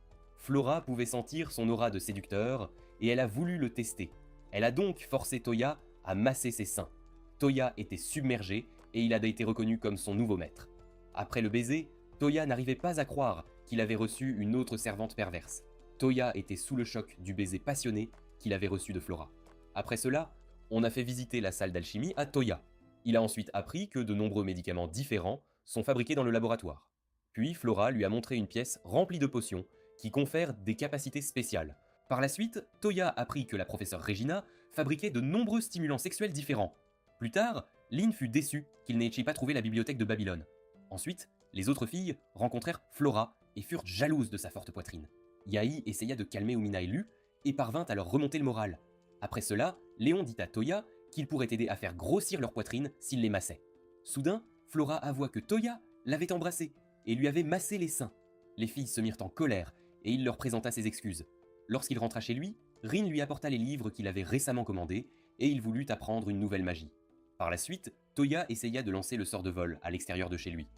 Flora pouvait sentir son aura de séducteur et elle a voulu le tester. Elle a donc forcé Toya à masser ses seins. Toya était submergé et il a été reconnu comme son nouveau maître. Après le baiser, Toya n'arrivait pas à croire qu'il avait reçu une autre servante perverse. Toya était sous le choc du baiser passionné qu'il avait reçu de Flora. Après cela, on a fait visiter la salle d'alchimie à Toya. Il a ensuite appris que de nombreux médicaments différents sont fabriqués dans le laboratoire. Puis Flora lui a montré une pièce remplie de potions qui confèrent des capacités spéciales. Par la suite, Toya a appris que la professeure Regina fabriquait de nombreux stimulants sexuels différents. Plus tard, Lynn fut déçue qu'il n'ait pas trouvé la bibliothèque de Babylone. Ensuite, les autres filles rencontrèrent Flora et furent jalouses de sa forte poitrine. Yahi essaya de calmer Umina et Lu et parvint à leur remonter le moral. Après cela, Léon dit à Toya qu'il pourrait aider à faire grossir leur poitrine s'il les massait. Soudain, Flora avoua que Toya l'avait embrassée et lui avait massé les seins. Les filles se mirent en colère et il leur présenta ses excuses. Lorsqu'il rentra chez lui, Rin lui apporta les livres qu'il avait récemment commandés et il voulut apprendre une nouvelle magie. Par la suite, Toya essaya de lancer le sort de vol à l'extérieur de chez lui.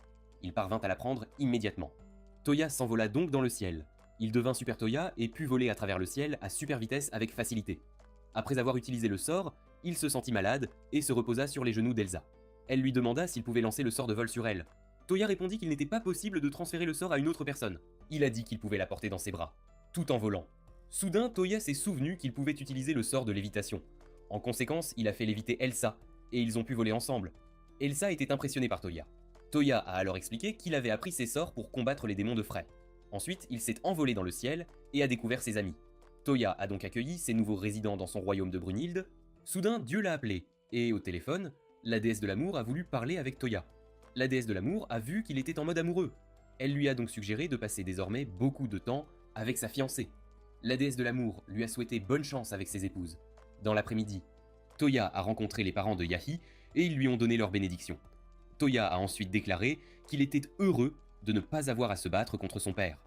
Il parvint à l'apprendre immédiatement. Toya s'envola donc dans le ciel. Il devint Super Toya et put voler à travers le ciel à super vitesse avec facilité. Après avoir utilisé le sort, il se sentit malade et se reposa sur les genoux d'Elsa. Elle lui demanda s'il pouvait lancer le sort de vol sur elle. Toya répondit qu'il n'était pas possible de transférer le sort à une autre personne. Il a dit qu'il pouvait la porter dans ses bras, tout en volant. Soudain, Toya s'est souvenu qu'il pouvait utiliser le sort de lévitation. En conséquence, il a fait léviter Elsa et ils ont pu voler ensemble. Elsa était impressionnée par Toya. Toya a alors expliqué qu'il avait appris ses sorts pour combattre les démons de Frey. Ensuite, il s'est envolé dans le ciel et a découvert ses amis. Toya a donc accueilli ses nouveaux résidents dans son royaume de Brunhilde. Soudain, Dieu l'a appelé, et au téléphone, la déesse de l'amour a voulu parler avec Toya. La déesse de l'amour a vu qu'il était en mode amoureux. Elle lui a donc suggéré de passer désormais beaucoup de temps avec sa fiancée. La déesse de l'amour lui a souhaité bonne chance avec ses épouses. Dans l'après-midi, Toya a rencontré les parents de Yahi et ils lui ont donné leur bénédiction. Toya a ensuite déclaré qu'il était heureux de ne pas avoir à se battre contre son père.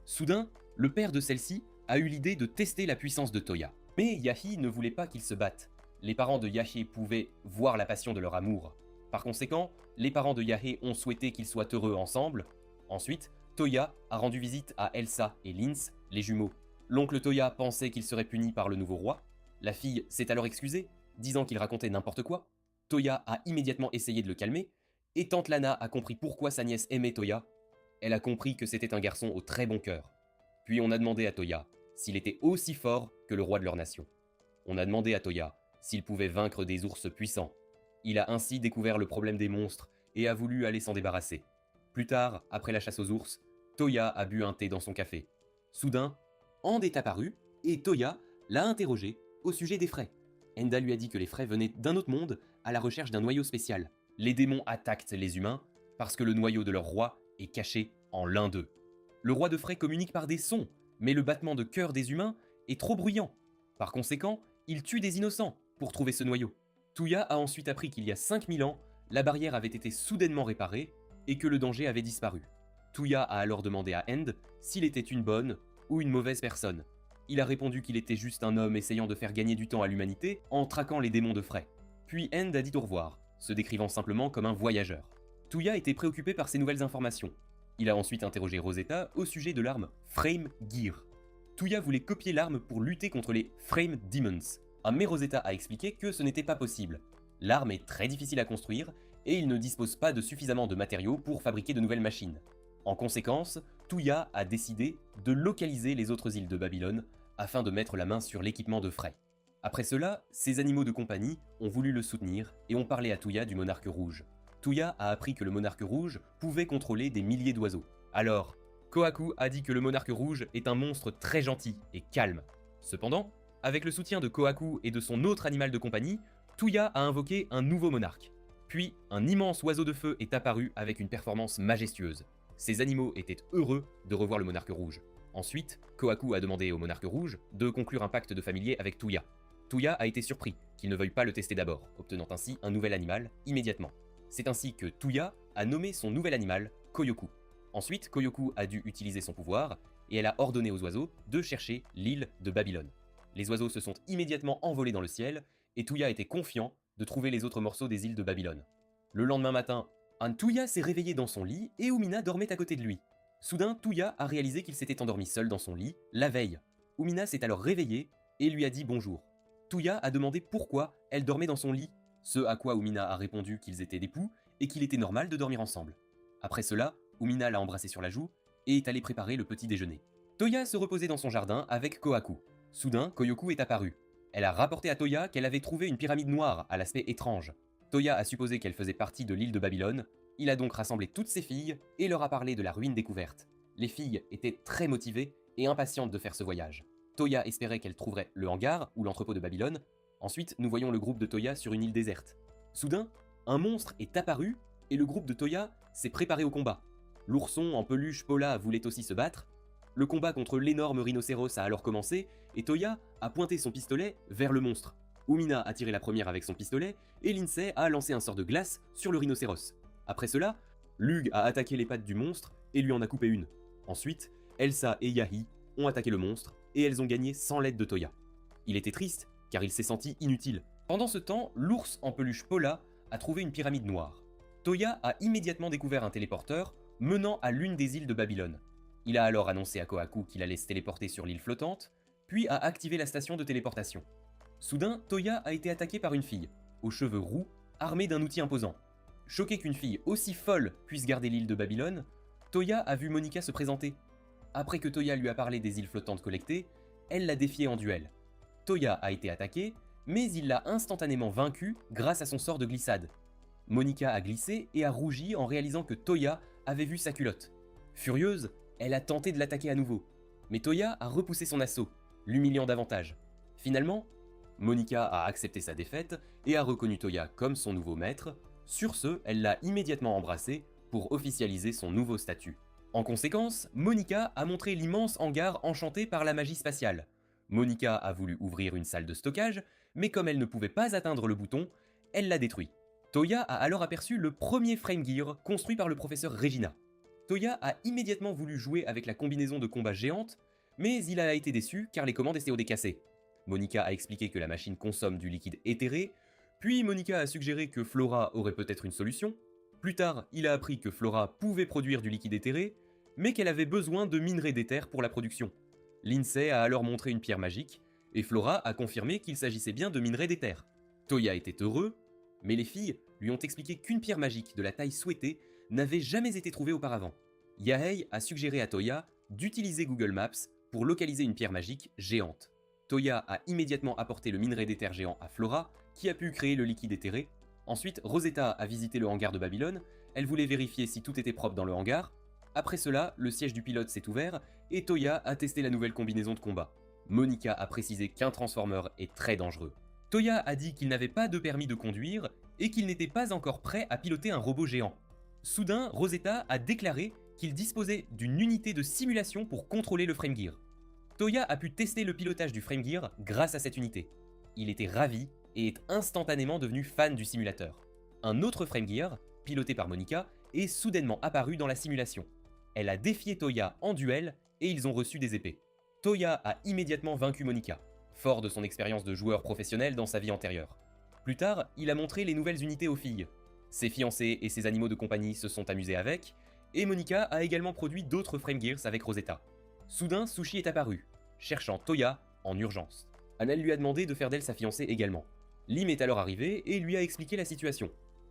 Soudain, le père de celle-ci a eu l'idée de tester la puissance de Toya. Mais Yahi ne voulait pas qu'ils se battent. Les parents de Yahi pouvaient voir la passion de leur amour. Par conséquent, les parents de Yahi ont souhaité qu'ils soient heureux ensemble. Ensuite, Toya a rendu visite à Elsa et Linz, les jumeaux. L'oncle Toya pensait qu'il serait puni par le nouveau roi. La fille s'est alors excusée, disant qu'il racontait n'importe quoi. Toya a immédiatement essayé de le calmer, et tante Lana a compris pourquoi sa nièce aimait Toya. Elle a compris que c'était un garçon au très bon cœur. Puis on a demandé à Toya s'il était aussi fort que le roi de leur nation. On a demandé à Toya s'il pouvait vaincre des ours puissants. Il a ainsi découvert le problème des monstres et a voulu aller s'en débarrasser. Plus tard, après la chasse aux ours, Toya a bu un thé dans son café. Soudain, End est apparu et Toya l'a interrogé au sujet des Frey. Enda lui a dit que les Frey venaient d'un autre monde à la recherche d'un noyau spécial. Les démons attaquent les humains parce que le noyau de leur roi est caché en l'un d'eux. Le roi de Frey communique par des sons, mais le battement de cœur des humains est trop bruyant. Par conséquent, il tue des innocents pour trouver ce noyau. Touya a ensuite appris qu'il y a 5000 ans, la barrière avait été soudainement réparée et que le danger avait disparu. Touya a alors demandé à End s'il était une bonne ou une mauvaise personne. Il a répondu qu'il était juste un homme essayant de faire gagner du temps à l'humanité en traquant les démons de Frey. Puis End a dit au revoir, se décrivant simplement comme un voyageur. Touya était préoccupé par ces nouvelles informations. Il a ensuite interrogé Rosetta au sujet de l'arme Frame Gear. Touya voulait copier l'arme pour lutter contre les Frame Demons. Mais Rosetta a expliqué que ce n'était pas possible. L'arme est très difficile à construire et il ne dispose pas de suffisamment de matériaux pour fabriquer de nouvelles machines. En conséquence, Touya a décidé de localiser les autres îles de Babylone afin de mettre la main sur l'équipement de Frey. Après cela, ses animaux de compagnie ont voulu le soutenir et ont parlé à Touya du monarque rouge. Touya a appris que le monarque rouge pouvait contrôler des milliers d'oiseaux. Alors, Kohaku a dit que le monarque rouge est un monstre très gentil et calme. Cependant, avec le soutien de Kohaku et de son autre animal de compagnie, Touya a invoqué un nouveau monarque. Puis, un immense oiseau de feu est apparu avec une performance majestueuse. Ces animaux étaient heureux de revoir le monarque rouge. Ensuite, Kohaku a demandé au monarque rouge de conclure un pacte de familier avec Touya. Touya a été surpris qu'il ne veuille pas le tester d'abord, obtenant ainsi un nouvel animal immédiatement. C'est ainsi que Touya a nommé son nouvel animal Koyoku. Ensuite, Koyoku a dû utiliser son pouvoir et elle a ordonné aux oiseaux de chercher l'île de Babylone. Les oiseaux se sont immédiatement envolés dans le ciel et Touya était confiant de trouver les autres morceaux des îles de Babylone. Le lendemain matin, Touya s'est réveillé dans son lit et Umina dormait à côté de lui. Soudain, Touya a réalisé qu'il s'était endormi seul dans son lit la veille. Umina s'est alors réveillée et lui a dit bonjour. Touya a demandé pourquoi elle dormait dans son lit, ce à quoi Umina a répondu qu'ils étaient d'époux et qu'il était normal de dormir ensemble. Après cela, Umina l'a embrassé sur la joue et est allée préparer le petit déjeuner. Toya se reposait dans son jardin avec Kohaku. Soudain, Koyoku est apparue. Elle a rapporté à Toya qu'elle avait trouvé une pyramide noire à l'aspect étrange. Toya a supposé qu'elle faisait partie de l'île de Babylone. Il a donc rassemblé toutes ses filles et leur a parlé de la ruine découverte. Les filles étaient très motivées et impatientes de faire ce voyage. Toya espérait qu'elle trouverait le hangar ou l'entrepôt de Babylone. Ensuite, nous voyons le groupe de Toya sur une île déserte. Soudain, un monstre est apparu et le groupe de Toya s'est préparé au combat. L'ourson en peluche Pola voulait aussi se battre. Le combat contre l'énorme rhinocéros a alors commencé et Toya a pointé son pistolet vers le monstre. Umina a tiré la première avec son pistolet et Lindsay a lancé un sort de glace sur le rhinocéros. Après cela, Lug a attaqué les pattes du monstre et lui en a coupé une. Ensuite, Elsa et Yahi ont attaqué le monstre et elles ont gagné sans l'aide de Toya. Il était triste car il s'est senti inutile. Pendant ce temps, l'ours en peluche Pola a trouvé une pyramide noire. Toya a immédiatement découvert un téléporteur menant à l'une des îles de Babylone. Il a alors annoncé à Kohaku qu'il allait se téléporter sur l'île flottante, puis a activé la station de téléportation. Soudain, Toya a été attaquée par une fille, aux cheveux roux, armée d'un outil imposant. Choqué qu'une fille aussi folle puisse garder l'île de Babylone, Toya a vu Monica se présenter. Après que Toya lui a parlé des îles flottantes collectées, elle l'a défiée en duel. Toya a été attaquée, mais il l'a instantanément vaincu grâce à son sort de glissade. Monica a glissé et a rougi en réalisant que Toya avait vu sa culotte. Furieuse, elle a tenté de l'attaquer à nouveau, mais Toya a repoussé son assaut, l'humiliant davantage. Finalement, Monica a accepté sa défaite et a reconnu Toya comme son nouveau maître. Sur ce, elle l'a immédiatement embrassé pour officialiser son nouveau statut. En conséquence, Monica a montré l'immense hangar enchanté par la magie spatiale. Monica a voulu ouvrir une salle de stockage, mais comme elle ne pouvait pas atteindre le bouton, elle l'a détruit. Toya a alors aperçu le premier Frame Gear construit par le professeur Regina. Toya a immédiatement voulu jouer avec la combinaison de combat géante, mais il a été déçu car les commandes STOD cassaient. Monica a expliqué que la machine consomme du liquide éthéré, puis Monica a suggéré que Flora aurait peut-être une solution. Plus tard, il a appris que Flora pouvait produire du liquide éthéré, mais qu'elle avait besoin de minerais d'éther pour la production. Lindsay a alors montré une pierre magique, et Flora a confirmé qu'il s'agissait bien de minerais d'éther. Toya était heureux, mais les filles lui ont expliqué qu'une pierre magique de la taille souhaitée n'avait jamais été trouvée auparavant. Yahei a suggéré à Toya d'utiliser Google Maps pour localiser une pierre magique géante. Toya a immédiatement apporté le minerai d'éther géant à Flora, qui a pu créer le liquide éthéré. Ensuite, Rosetta a visité le hangar de Babylone, elle voulait vérifier si tout était propre dans le hangar. Après cela, le siège du pilote s'est ouvert, et Toya a testé la nouvelle combinaison de combat. Monica a précisé qu'un Transformer est très dangereux. Toya a dit qu'il n'avait pas de permis de conduire, et qu'il n'était pas encore prêt à piloter un robot géant. Soudain, Rosetta a déclaré qu'il disposait d'une unité de simulation pour contrôler le Frame Gear. Toya a pu tester le pilotage du Frame Gear grâce à cette unité. Il était ravi et est instantanément devenu fan du simulateur. Un autre Frame Gear, piloté par Monica, est soudainement apparu dans la simulation. Elle a défié Toya en duel et ils ont reçu des épées. Toya a immédiatement vaincu Monica, fort de son expérience de joueur professionnel dans sa vie antérieure. Plus tard, il a montré les nouvelles unités aux filles. Ses fiancés et ses animaux de compagnie se sont amusés avec, et Monica a également produit d'autres Frame Gears avec Rosetta. Soudain, Sushi est apparu, cherchant Toya en urgence. Annelle lui a demandé de faire d'elle sa fiancée également. Lim est alors arrivé et lui a expliqué la situation.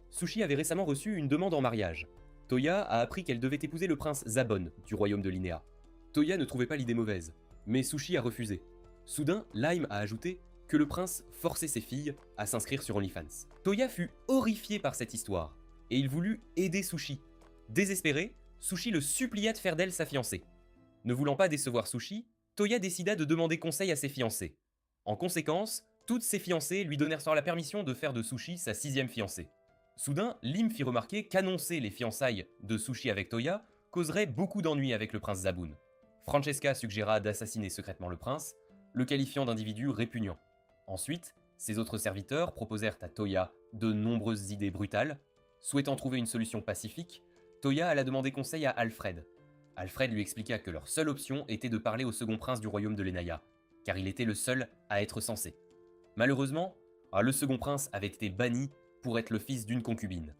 Sushi avait récemment reçu une demande en mariage. Toya a appris qu'elle devait épouser le prince Zabon du royaume de Linéa. Toya ne trouvait pas l'idée mauvaise, mais Sushi a refusé. Soudain, Lime a ajouté que le prince forçait ses filles à s'inscrire sur OnlyFans. Toya fut horrifié par cette histoire, et il voulut aider Sushi. Désespéré, Sushi le supplia de faire d'elle sa fiancée. Ne voulant pas décevoir Sushi, Toya décida de demander conseil à ses fiancés. En conséquence, toutes ses fiancées lui donnèrent la permission de faire de Sushi sa 6e fiancée. Soudain, Lim fit remarquer qu'annoncer les fiançailles de Sushi avec Toya causerait beaucoup d'ennuis avec le prince Zabun. Francesca suggéra d'assassiner secrètement le prince, le qualifiant d'individu répugnant. Ensuite, ses autres serviteurs proposèrent à Toya de nombreuses idées brutales. Souhaitant trouver une solution pacifique, Toya alla demander conseil à Alfred. Alfred lui expliqua que leur seule option était de parler au second prince du royaume de Lenaya, car il était le seul à être censé. Malheureusement, le second prince avait été banni pour être le fils d'une concubine.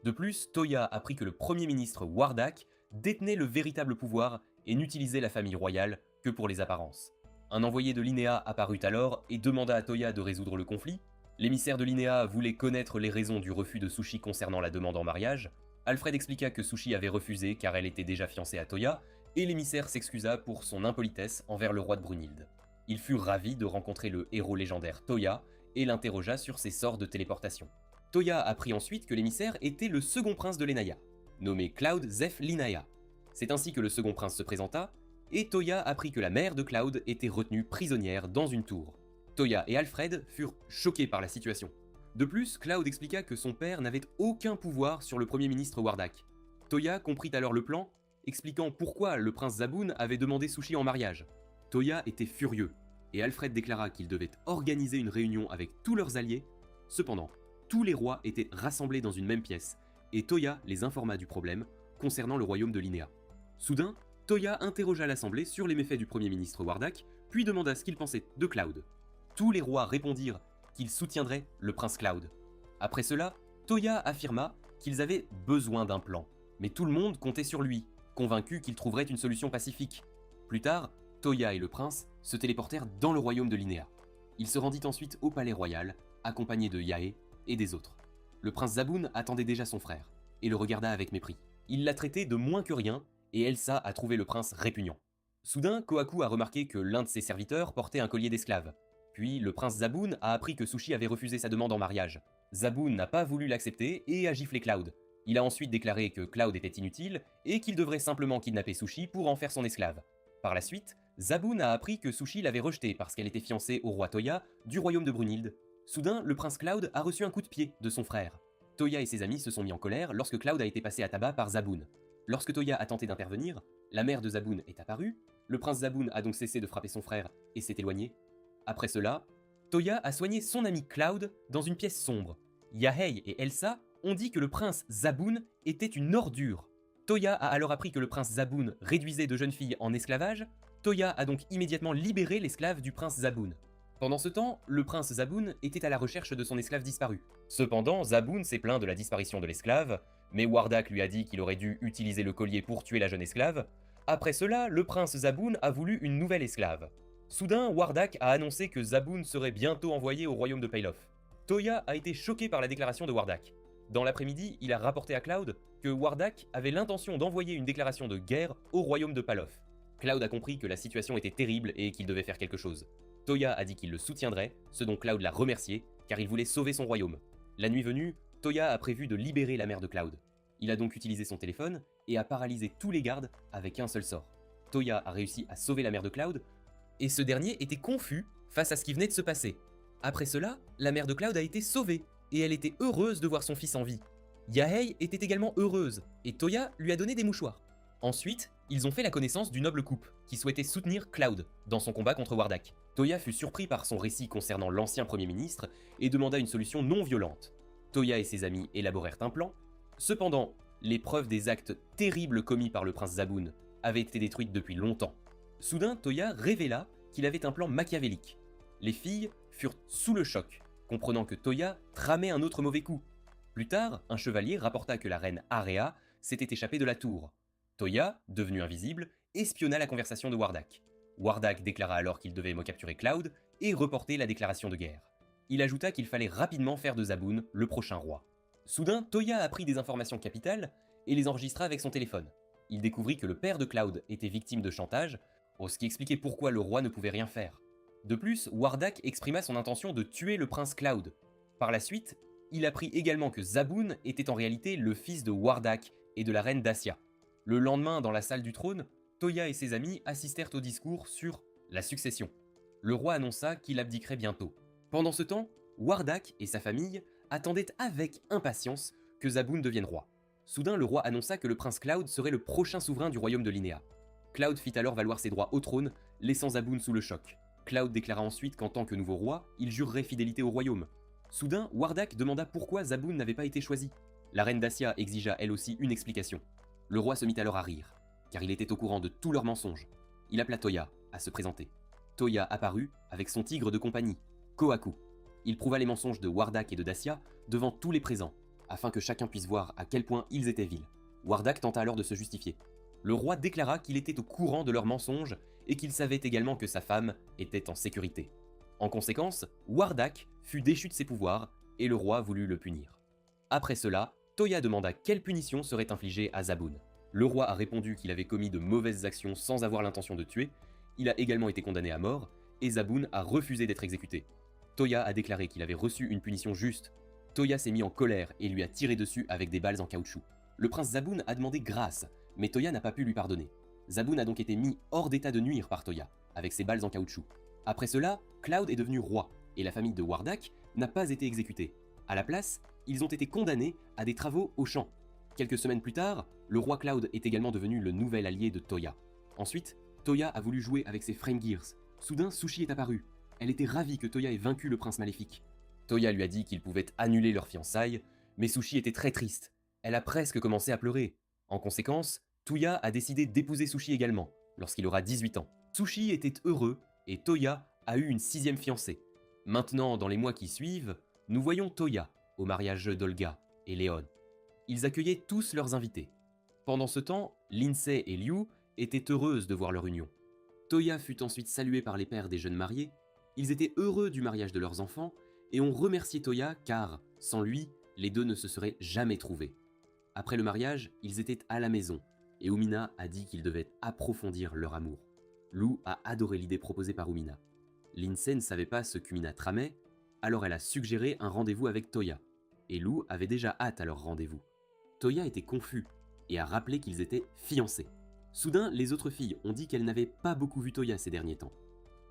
De plus, Toya apprit que le premier ministre Wardak détenait le véritable pouvoir et n'utilisait la famille royale que pour les apparences. Un envoyé de Linéa apparut alors et demanda à Toya de résoudre le conflit. L'émissaire de Linéa voulait connaître les raisons du refus de Sushi concernant la demande en mariage. Alfred expliqua que Sushi avait refusé car elle était déjà fiancée à Toya, et l'émissaire s'excusa pour son impolitesse envers le roi de Brunhilde. Il fut ravi de rencontrer le héros légendaire Toya et l'interrogea sur ses sorts de téléportation. Toya apprit ensuite que l'émissaire était le second prince de Lenaya, nommé Cloud Zeph Linaya. C'est ainsi que le second prince se présenta, et Toya apprit que la mère de Cloud était retenue prisonnière dans une tour. Toya et Alfred furent choqués par la situation. De plus, Cloud expliqua que son père n'avait aucun pouvoir sur le premier ministre Wardak. Toya comprit alors le plan, expliquant pourquoi le prince Zabun avait demandé Sushi en mariage. Toya était furieux, et Alfred déclara qu'il devait organiser une réunion avec tous leurs alliés. Cependant, tous les rois étaient rassemblés dans une même pièce, et Toya les informa du problème concernant le royaume de Linéa. Soudain, Toya interrogea l'assemblée sur les méfaits du premier ministre Wardak, puis demanda ce qu'il pensait de Cloud. Tous les rois répondirent qu'ils soutiendraient le prince Cloud. Après cela, Toya affirma qu'ils avaient besoin d'un plan, mais tout le monde comptait sur lui, convaincu qu'il trouverait une solution pacifique. Plus tard, Toya et le prince se téléportèrent dans le royaume de Linéa. Il se rendit ensuite au palais royal, accompagné de Yae et des autres. Le prince Zabun attendait déjà son frère, et le regarda avec mépris. Il l'a traité de moins que rien, et Elsa a trouvé le prince répugnant. Soudain, Kohaku a remarqué que l'un de ses serviteurs portait un collier d'esclave. Puis le prince Zaboun a appris que Sushi avait refusé sa demande en mariage. Zaboun n'a pas voulu l'accepter et a giflé Cloud. Il a ensuite déclaré que Cloud était inutile et qu'il devrait simplement kidnapper Sushi pour en faire son esclave. Par la suite, Zaboun a appris que Sushi l'avait rejetée parce qu'elle était fiancée au roi Toya du royaume de Brunilde. Soudain, le prince Cloud a reçu un coup de pied de son frère. Toya et ses amis se sont mis en colère lorsque Cloud a été passé à tabac par Zaboun. Lorsque Toya a tenté d'intervenir, la mère de Zaboun est apparue, le prince Zaboun a donc cessé de frapper son frère et s'est éloigné. Après cela, Toya a soigné son ami Cloud dans une pièce sombre. Yahei et Elsa ont dit que le prince Zaboun était une ordure. Toya a alors appris que le prince Zaboun réduisait de jeunes filles en esclavage. Toya a donc immédiatement libéré l'esclave du prince Zaboun. Pendant ce temps, le prince Zaboun était à la recherche de son esclave disparu. Cependant, Zaboun s'est plaint de la disparition de l'esclave, mais Wardak lui a dit qu'il aurait dû utiliser le collier pour tuer la jeune esclave. Après cela, le prince Zaboun a voulu une nouvelle esclave. Soudain, Wardak a annoncé que Zaboun serait bientôt envoyé au royaume de Paylof. Toya a été choqué par la déclaration de Wardak. Dans l'après-midi, il a rapporté à Cloud que Wardak avait l'intention d'envoyer une déclaration de guerre au royaume de Palof. Cloud a compris que la situation était terrible et qu'il devait faire quelque chose. Toya a dit qu'il le soutiendrait, ce dont Cloud l'a remercié, car il voulait sauver son royaume. La nuit venue, Toya a prévu de libérer la mère de Cloud. Il a donc utilisé son téléphone et a paralysé tous les gardes avec un seul sort. Toya a réussi à sauver la mère de Cloud, et ce dernier était confus face à ce qui venait de se passer. Après cela, la mère de Cloud a été sauvée, et elle était heureuse de voir son fils en vie. Yahei était également heureuse, et Toya lui a donné des mouchoirs. Ensuite, ils ont fait la connaissance du noble couple, qui souhaitait soutenir Cloud dans son combat contre Wardak. Toya fut surpris par son récit concernant l'ancien Premier ministre, et demanda une solution non violente. Toya et ses amis élaborèrent un plan. Cependant, les preuves des actes terribles commis par le prince Zaboun avaient été détruites depuis longtemps. Soudain, Toya révéla qu'il avait un plan machiavélique. Les filles furent sous le choc, comprenant que Toya tramait un autre mauvais coup. Plus tard, un chevalier rapporta que la reine Area s'était échappée de la tour. Toya, devenu invisible, espionna la conversation de Wardak. Wardak déclara alors qu'il devait capturer Cloud et reporter la déclaration de guerre. Il ajouta qu'il fallait rapidement faire de Zaboun le prochain roi. Soudain, Toya apprit des informations capitales et les enregistra avec son téléphone. Il découvrit que le père de Cloud était victime de chantage, ce qui expliquait pourquoi le roi ne pouvait rien faire. De plus, Wardak exprima son intention de tuer le prince Cloud. Par la suite, il apprit également que Zaboun était en réalité le fils de Wardak et de la reine Dacia. Le lendemain, dans la salle du trône, Toya et ses amis assistèrent au discours sur la succession. Le roi annonça qu'il abdiquerait bientôt. Pendant ce temps, Wardak et sa famille attendaient avec impatience que Zaboun devienne roi. Soudain, le roi annonça que le prince Cloud serait le prochain souverain du royaume de Linéa. Cloud fit alors valoir ses droits au trône, laissant Zaboun sous le choc. Cloud déclara ensuite qu'en tant que nouveau roi, il jurerait fidélité au royaume. Soudain, Wardak demanda pourquoi Zaboun n'avait pas été choisi. La reine Dacia exigea elle aussi une explication. Le roi se mit alors à rire, car il était au courant de tous leurs mensonges. Il appela Toya à se présenter. Toya apparut avec son tigre de compagnie, Kohaku. Il prouva les mensonges de Wardak et de Dacia devant tous les présents, afin que chacun puisse voir à quel point ils étaient vils. Wardak tenta alors de se justifier. Le roi déclara qu'il était au courant de leurs mensonges et qu'il savait également que sa femme était en sécurité. En conséquence, Wardak fut déchu de ses pouvoirs et le roi voulut le punir. Après cela, Toya demanda quelle punition serait infligée à Zaboun. Le roi a répondu qu'il avait commis de mauvaises actions sans avoir l'intention de tuer. Il a également été condamné à mort et Zaboun a refusé d'être exécuté. Toya a déclaré qu'il avait reçu une punition juste. Toya s'est mis en colère et lui a tiré dessus avec des balles en caoutchouc. Le prince Zaboun a demandé grâce, mais Toya n'a pas pu lui pardonner. Zaboun a donc été mis hors d'état de nuire par Toya, avec ses balles en caoutchouc. Après cela, Cloud est devenu roi, et la famille de Wardak n'a pas été exécutée. À la place, ils ont été condamnés à des travaux au champ. Quelques semaines plus tard, le roi Cloud est également devenu le nouvel allié de Toya. Ensuite, Toya a voulu jouer avec ses Frame Gears. Soudain, Sushi est apparue. Elle était ravie que Toya ait vaincu le prince maléfique. Toya lui a dit qu'il pouvait annuler leur fiançailles, mais Sushi était très triste. Elle a presque commencé à pleurer. En conséquence, Toya a décidé d'épouser Sushi également, lorsqu'il aura 18 ans. Sushi était heureux, et Toya a eu une 6e fiancée. Maintenant, dans les mois qui suivent, nous voyons Toya au mariage d'Olga et Léon. Ils accueillaient tous leurs invités. Pendant ce temps, Lindsay et Liu étaient heureuses de voir leur union. Toya fut ensuite saluée par les pères des jeunes mariés. Ils étaient heureux du mariage de leurs enfants et ont remercié Toya car, sans lui, les deux ne se seraient jamais trouvés. Après le mariage, ils étaient à la maison et Umina a dit qu'ils devaient approfondir leur amour. Lou a adoré l'idée proposée par Umina. Lindsay ne savait pas ce qu'Umina tramait, alors elle a suggéré un rendez-vous avec Toya, et Lou avait déjà hâte à leur rendez-vous. Toya était confus et a rappelé qu'ils étaient fiancés. Soudain, les autres filles ont dit qu'elles n'avaient pas beaucoup vu Toya ces derniers temps.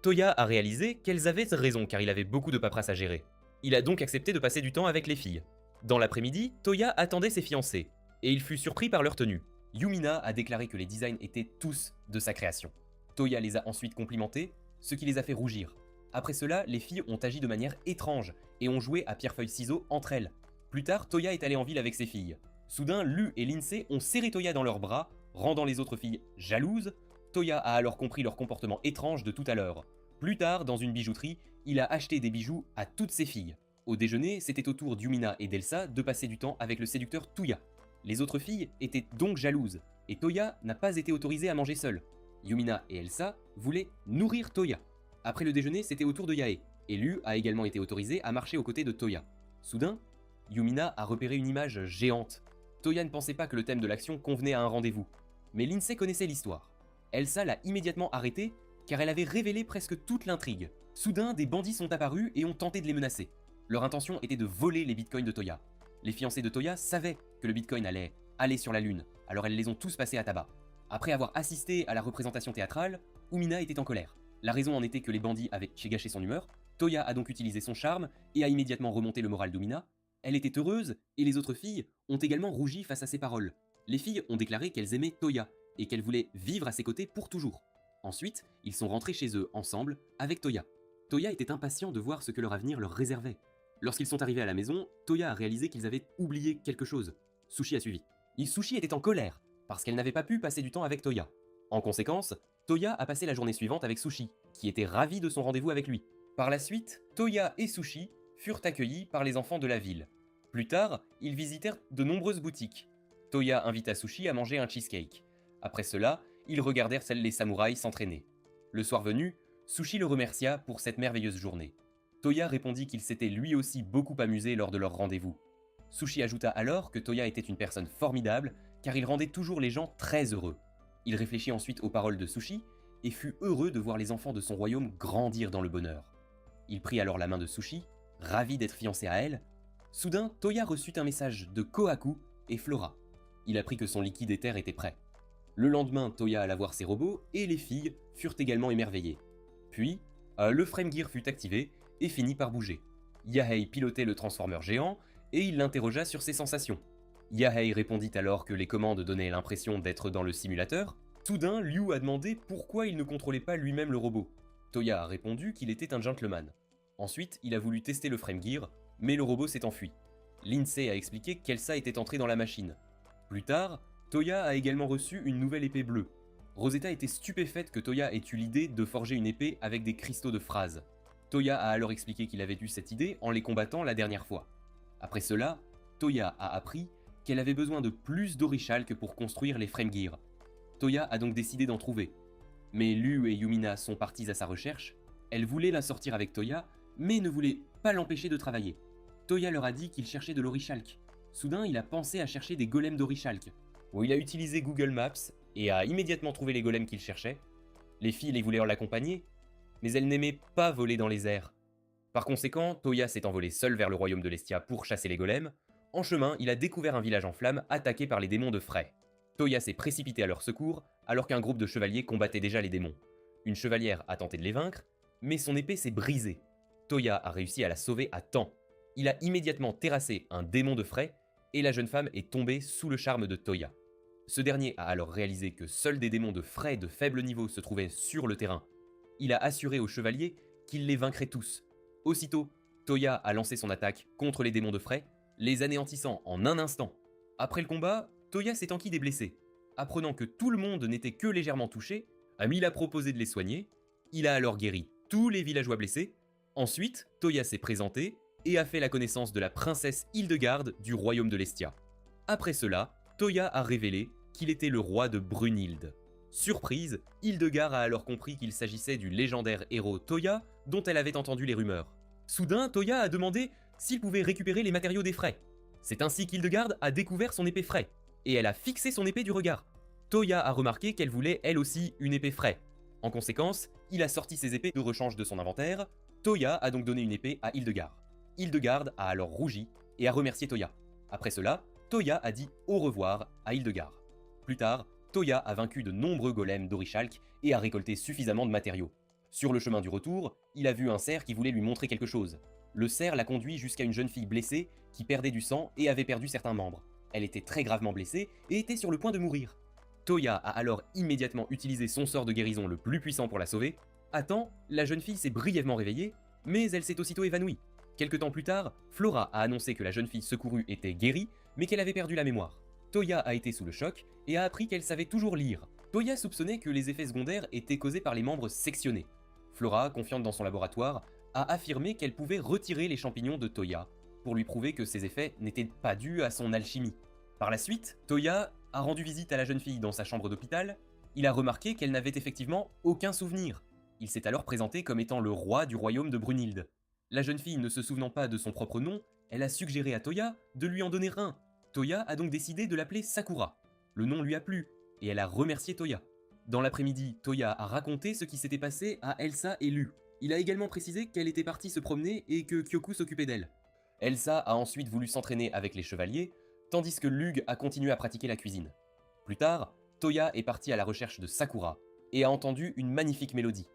Toya a réalisé qu'elles avaient raison car il avait beaucoup de paperasse à gérer. Il a donc accepté de passer du temps avec les filles. Dans l'après-midi, Toya attendait ses fiancés, et il fut surpris par leur tenue. Yumina a déclaré que les designs étaient tous de sa création. Toya les a ensuite complimentés, ce qui les a fait rougir. Après cela, les filles ont agi de manière étrange et ont joué à pierre-feuille-ciseaux entre elles. Plus tard, Toya est allée en ville avec ses filles. Soudain, Lu et Lindsay ont serré Toya dans leurs bras, rendant les autres filles jalouses. Toya a alors compris leur comportement étrange de tout à l'heure. Plus tard, dans une bijouterie, il a acheté des bijoux à toutes ses filles. Au déjeuner, c'était au tour d'Yumina et d'Elsa de passer du temps avec le séducteur Touya. Les autres filles étaient donc jalouses, et Toya n'a pas été autorisée à manger seule. Yumina et Elsa voulaient nourrir Toya. Après le déjeuner, c'était au tour de Yae, et Lu a également été autorisé à marcher aux côtés de Toya. Soudain, Yumina a repéré une image géante. Toya ne pensait pas que le thème de l'action convenait à un rendez-vous, mais Lindsay connaissait l'histoire. Elsa l'a immédiatement arrêtée, car elle avait révélé presque toute l'intrigue. Soudain, des bandits sont apparus et ont tenté de les menacer. Leur intention était de voler les bitcoins de Toya. Les fiancés de Toya savaient que le bitcoin allait aller sur la lune, alors elles les ont tous passés à tabac. Après avoir assisté à la représentation théâtrale, Umina était en colère. La raison en était que les bandits avaient gâché son humeur. Toya a donc utilisé son charme et a immédiatement remonté le moral d'Umina. Elle était heureuse et les autres filles ont également rougi face à ses paroles. Les filles ont déclaré qu'elles aimaient Toya et qu'elles voulaient vivre à ses côtés pour toujours. Ensuite, ils sont rentrés chez eux ensemble avec Toya. Toya était impatient de voir ce que leur avenir leur réservait. Lorsqu'ils sont arrivés à la maison, Toya a réalisé qu'ils avaient oublié quelque chose. Sushi a suivi. Sushi était en colère parce qu'elle n'avait pas pu passer du temps avec Toya. En conséquence, Toya a passé la journée suivante avec Sushi, qui était ravi de son rendez-vous avec lui. Par la suite, Toya et Sushi furent accueillis par les enfants de la ville. Plus tard, ils visitèrent de nombreuses boutiques. Toya invita Sushi à manger un cheesecake. Après cela, ils regardèrent les samouraïs s'entraîner. Le soir venu, Sushi le remercia pour cette merveilleuse journée. Toya répondit qu'il s'était lui aussi beaucoup amusé lors de leur rendez-vous. Sushi ajouta alors que Toya était une personne formidable car il rendait toujours les gens très heureux. Il réfléchit ensuite aux paroles de Sushi et fut heureux de voir les enfants de son royaume grandir dans le bonheur. Il prit alors la main de Sushi, ravi d'être fiancé à elle. Soudain, Toya reçut un message de Kohaku et Flora. Il apprit que son liquide éther était prêt. Le lendemain, Toya alla voir ses robots et les filles furent également émerveillées. Puis, le frame gear fut activé et finit par bouger. Yahei pilotait le transformeur géant et il l'interrogea sur ses sensations. Yahei répondit alors que les commandes donnaient l'impression d'être dans le simulateur. Soudain, Liu a demandé pourquoi il ne contrôlait pas lui-même le robot. Toya a répondu qu'il était un gentleman. Ensuite, il a voulu tester le frame gear, mais le robot s'est enfui. Lindsay a expliqué qu'Elsa était entrée dans la machine. Plus tard, Toya a également reçu une nouvelle épée bleue. Rosetta était stupéfaite que Toya ait eu l'idée de forger une épée avec des cristaux de phrase. Toya a alors expliqué qu'il avait eu cette idée en les combattant la dernière fois. Après cela, Toya a appris qu'elle avait besoin de plus d'orichalques pour construire les frame gear. Toya a donc décidé d'en trouver. Mais Lu et Yumina sont partis à sa recherche. Elle voulait la sortir avec Toya, mais ne voulait pas l'empêcher de travailler. Toya leur a dit qu'il cherchait de l'orichalque. Soudain, il a pensé à chercher des golems d'orichalque. Il a utilisé Google Maps et a immédiatement trouvé les golems qu'il cherchait. Les filles les voulaient l'accompagner, mais elles n'aimaient pas voler dans les airs. Par conséquent, Toya s'est envolé seul vers le royaume de l'Estia pour chasser les golems. En chemin, il a découvert un village en flammes attaqué par les démons de Frey. Toya s'est précipité à leur secours alors qu'un groupe de chevaliers combattait déjà les démons. Une chevalière a tenté de les vaincre, mais son épée s'est brisée. Toya a réussi à la sauver à temps. Il a immédiatement terrassé un démon de Frey et la jeune femme est tombée sous le charme de Toya. Ce dernier a alors réalisé que seuls des démons de Frey de faible niveau se trouvaient sur le terrain. Il a assuré aux chevaliers qu'il les vaincrait tous. Aussitôt, Toya a lancé son attaque contre les démons de Frey, les anéantissant en un instant. Après le combat, Toya s'est enquis des blessés. Apprenant que tout le monde n'était que légèrement touché, Amil a proposé de les soigner. Il a alors guéri tous les villageois blessés. Ensuite, Toya s'est présenté et a fait la connaissance de la princesse Hildegarde du royaume de l'Estia. Après cela, Toya a révélé qu'il était le roi de Brunhilde. Surprise, Hildegarde a alors compris qu'il s'agissait du légendaire héros Toya dont elle avait entendu les rumeurs. Soudain, Toya a demandé s'il pouvait récupérer les matériaux des Frey. C'est ainsi qu'Hildegarde a découvert son épée Frey, et elle a fixé son épée du regard. Toya a remarqué qu'elle voulait elle aussi une épée Frey. En conséquence, il a sorti ses épées de rechange de son inventaire. Toya a donc donné une épée à Hildegard. Hildegard a alors rougi et a remercié Toya. Après cela, Toya a dit au revoir à Hildegard. Plus tard, Toya a vaincu de nombreux golems d'Orichalque et a récolté suffisamment de matériaux. Sur le chemin du retour, il a vu un cerf qui voulait lui montrer quelque chose. Le cerf l'a conduit jusqu'à une jeune fille blessée qui perdait du sang et avait perdu certains membres. Elle était très gravement blessée et était sur le point de mourir. Toya a alors immédiatement utilisé son sort de guérison le plus puissant pour la sauver. À temps, la jeune fille s'est brièvement réveillée, mais elle s'est aussitôt évanouie. Quelque temps plus tard, Flora a annoncé que la jeune fille secourue était guérie, mais qu'elle avait perdu la mémoire. Toya a été sous le choc et a appris qu'elle savait toujours lire. Toya soupçonnait que les effets secondaires étaient causés par les membres sectionnés. Flora, confiante dans son laboratoire, a affirmé qu'elle pouvait retirer les champignons de Toya, pour lui prouver que ces effets n'étaient pas dus à son alchimie. Par la suite, Toya a rendu visite à la jeune fille dans sa chambre d'hôpital. Il a remarqué qu'elle n'avait effectivement aucun souvenir. Il s'est alors présenté comme étant le roi du royaume de Brunhilde. La jeune fille ne se souvenant pas de son propre nom, elle a suggéré à Toya de lui en donner un. Toya a donc décidé de l'appeler Sakura. Le nom lui a plu, et elle a remercié Toya. Dans l'après-midi, Toya a raconté ce qui s'était passé à Elsa et Lu. Il a également précisé qu'elle était partie se promener et que Kyoku s'occupait d'elle. Elsa a ensuite voulu s'entraîner avec les chevaliers, tandis que Lug a continué à pratiquer la cuisine. Plus tard, Toya est partie à la recherche de Sakura et a entendu une magnifique mélodie.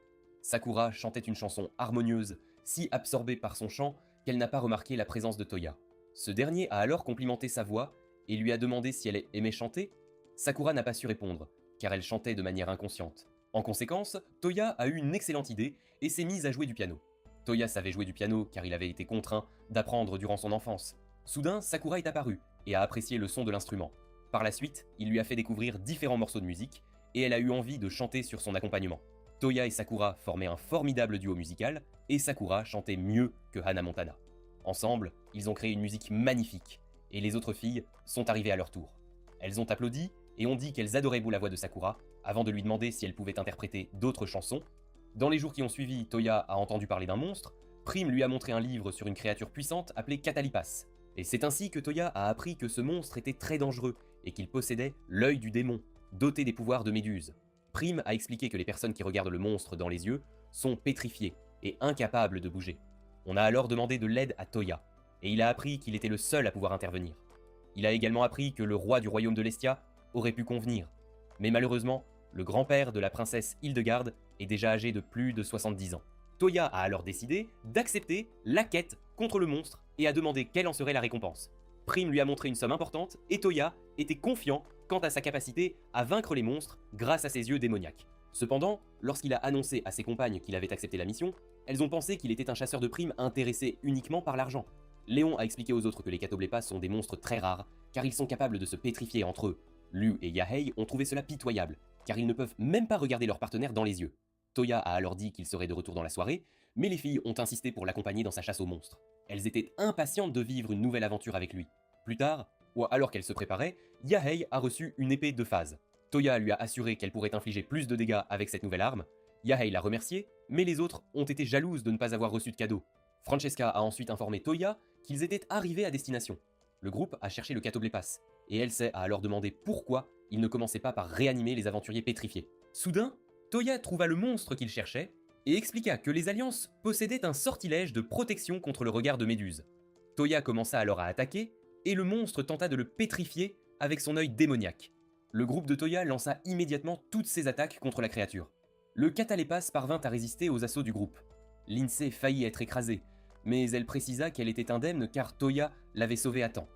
Sakura chantait une chanson harmonieuse, si absorbée par son chant qu'elle n'a pas remarqué la présence de Toya. Ce dernier a alors complimenté sa voix et lui a demandé si elle aimait chanter. Sakura n'a pas su répondre, car elle chantait de manière inconsciente. En conséquence, Toya a eu une excellente idée et s'est mise à jouer du piano. Toya savait jouer du piano car il avait été contraint d'apprendre durant son enfance. Soudain, Sakura est apparue et a apprécié le son de l'instrument. Par la suite, il lui a fait découvrir différents morceaux de musique et elle a eu envie de chanter sur son accompagnement. Toya et Sakura formaient un formidable duo musical et Sakura chantait mieux que Hannah Montana. Ensemble, ils ont créé une musique magnifique et les autres filles sont arrivées à leur tour. Elles ont applaudi et ont dit qu'elles adoraient la voix de Sakura avant de lui demander si elle pouvait interpréter d'autres chansons. Dans les jours qui ont suivi, Toya a entendu parler d'un monstre. Prime lui a montré un livre sur une créature puissante appelée Catalipas. Et c'est ainsi que Toya a appris que ce monstre était très dangereux et qu'il possédait l'œil du démon, doté des pouvoirs de Méduse. Prime a expliqué que les personnes qui regardent le monstre dans les yeux sont pétrifiées et incapables de bouger. On a alors demandé de l'aide à Toya, et il a appris qu'il était le seul à pouvoir intervenir. Il a également appris que le roi du royaume de Lestia aurait pu convenir. Mais malheureusement, le grand-père de la princesse Hildegard est déjà âgé de plus de 70 ans. Toya a alors décidé d'accepter la quête contre le monstre et a demandé quelle en serait la récompense. Prime lui a montré une somme importante et Toya était confiant quant à sa capacité à vaincre les monstres grâce à ses yeux démoniaques. Cependant, lorsqu'il a annoncé à ses compagnes qu'il avait accepté la mission, elles ont pensé qu'il était un chasseur de primes intéressé uniquement par l'argent. Léon a expliqué aux autres que les Catoblepas sont des monstres très rares, car ils sont capables de se pétrifier entre eux. Lu et Yahei ont trouvé cela pitoyable, car ils ne peuvent même pas regarder leur partenaire dans les yeux. Toya a alors dit qu'il serait de retour dans la soirée, mais les filles ont insisté pour l'accompagner dans sa chasse aux monstres. Elles étaient impatientes de vivre une nouvelle aventure avec lui. Plus tard, ou alors qu'elles se préparaient, Yahei a reçu une épée de phase. Toya lui a assuré qu'elle pourrait infliger plus de dégâts avec cette nouvelle arme. Yahei l'a remercié, mais les autres ont été jalouses de ne pas avoir reçu de cadeau. Francesca a ensuite informé Toya qu'ils étaient arrivés à destination. Le groupe a cherché le Catoblepas, et Elsa a alors demandé pourquoi il ne commençait pas par réanimer les aventuriers pétrifiés. Soudain, Toya trouva le monstre qu'il cherchait et expliqua que les Alliances possédaient un sortilège de protection contre le regard de Méduse. Toya commença alors à attaquer, et le monstre tenta de le pétrifier avec son œil démoniaque. Le groupe de Toya lança immédiatement toutes ses attaques contre la créature. Le Catalepas parvint à résister aux assauts du groupe. Lindsay faillit être écrasée, mais elle précisa qu'elle était indemne car Toya l'avait sauvée à temps.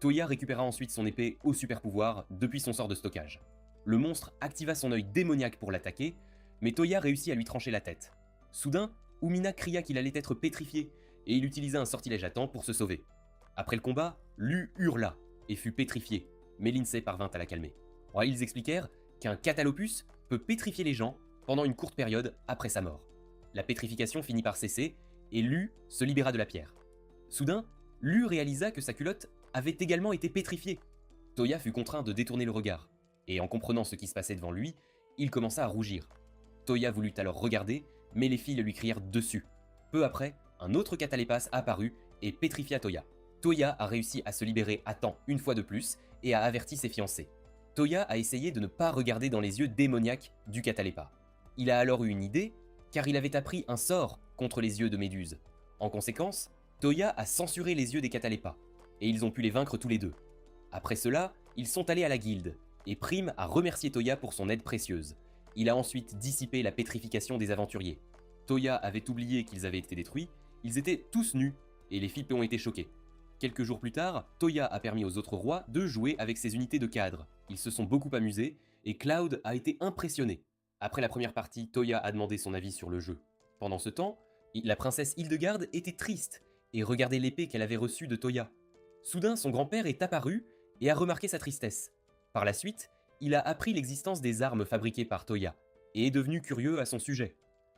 Toya récupéra ensuite son épée au super pouvoir depuis son sort de stockage. Le monstre activa son œil démoniaque pour l'attaquer, mais Toya réussit à lui trancher la tête. Soudain, Umina cria qu'il allait être pétrifié, et il utilisa un sortilège à temps pour se sauver. Après le combat, Lu hurla et fut pétrifié, mais Lindsay parvint à la calmer. Alors, ils expliquèrent qu'un Catalopus peut pétrifier les gens pendant une courte période après sa mort. La pétrification finit par cesser, et Lu se libéra de la pierre. Soudain, Lu réalisa que sa culotte avait également été pétrifiée. Toya fut contraint de détourner le regard, et en comprenant ce qui se passait devant lui, il commença à rougir. Toya voulut alors regarder, mais les filles lui crièrent dessus. Peu après, un autre Catalepas apparut et pétrifia Toya. Toya a réussi à se libérer à temps une fois de plus et a averti ses fiancés. Toya a essayé de ne pas regarder dans les yeux démoniaques du Catalepa. Il a alors eu une idée, car il avait appris un sort contre les yeux de Méduse. En conséquence, Toya a censuré les yeux des Catalepas, et ils ont pu les vaincre tous les deux. Après cela, ils sont allés à la guilde, et Prime a remercié Toya pour son aide précieuse. Il a ensuite dissipé la pétrification des aventuriers. Toya avait oublié qu'ils avaient été détruits, ils étaient tous nus, et les filles ont été choquées. Quelques jours plus tard, Toya a permis aux autres rois de jouer avec ses unités de cadre. Ils se sont beaucoup amusés, et Cloud a été impressionné. Après la première partie, Toya a demandé son avis sur le jeu. Pendant ce temps, la princesse Hildegarde était triste, et regardait l'épée qu'elle avait reçue de Toya. Soudain, son grand-père est apparu, et a remarqué sa tristesse. Par la suite, il a appris l'existence des armes fabriquées par Toya, et est devenu curieux à son sujet.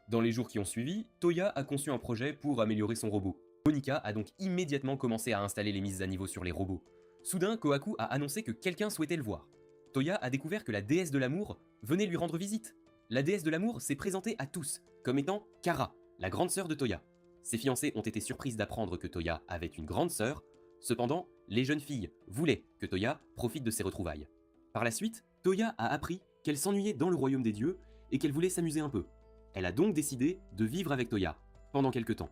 Dans les jours qui ont suivi, Toya a conçu un projet pour améliorer son robot. Monika a donc immédiatement commencé à installer les mises à niveau sur les robots. Soudain, Kohaku a annoncé que quelqu'un souhaitait le voir. Toya a découvert que la déesse de l'amour venait lui rendre visite. La déesse de l'amour s'est présentée à tous, comme étant Kara, la grande sœur de Toya. Ses fiancées ont été surprises d'apprendre que Toya avait une grande sœur. Cependant, les jeunes filles voulaient que Toya profite de ses retrouvailles. Par la suite, Toya a appris qu'elle s'ennuyait dans le royaume des dieux et qu'elle voulait s'amuser un peu. Elle a donc décidé de vivre avec Toya, pendant quelque temps.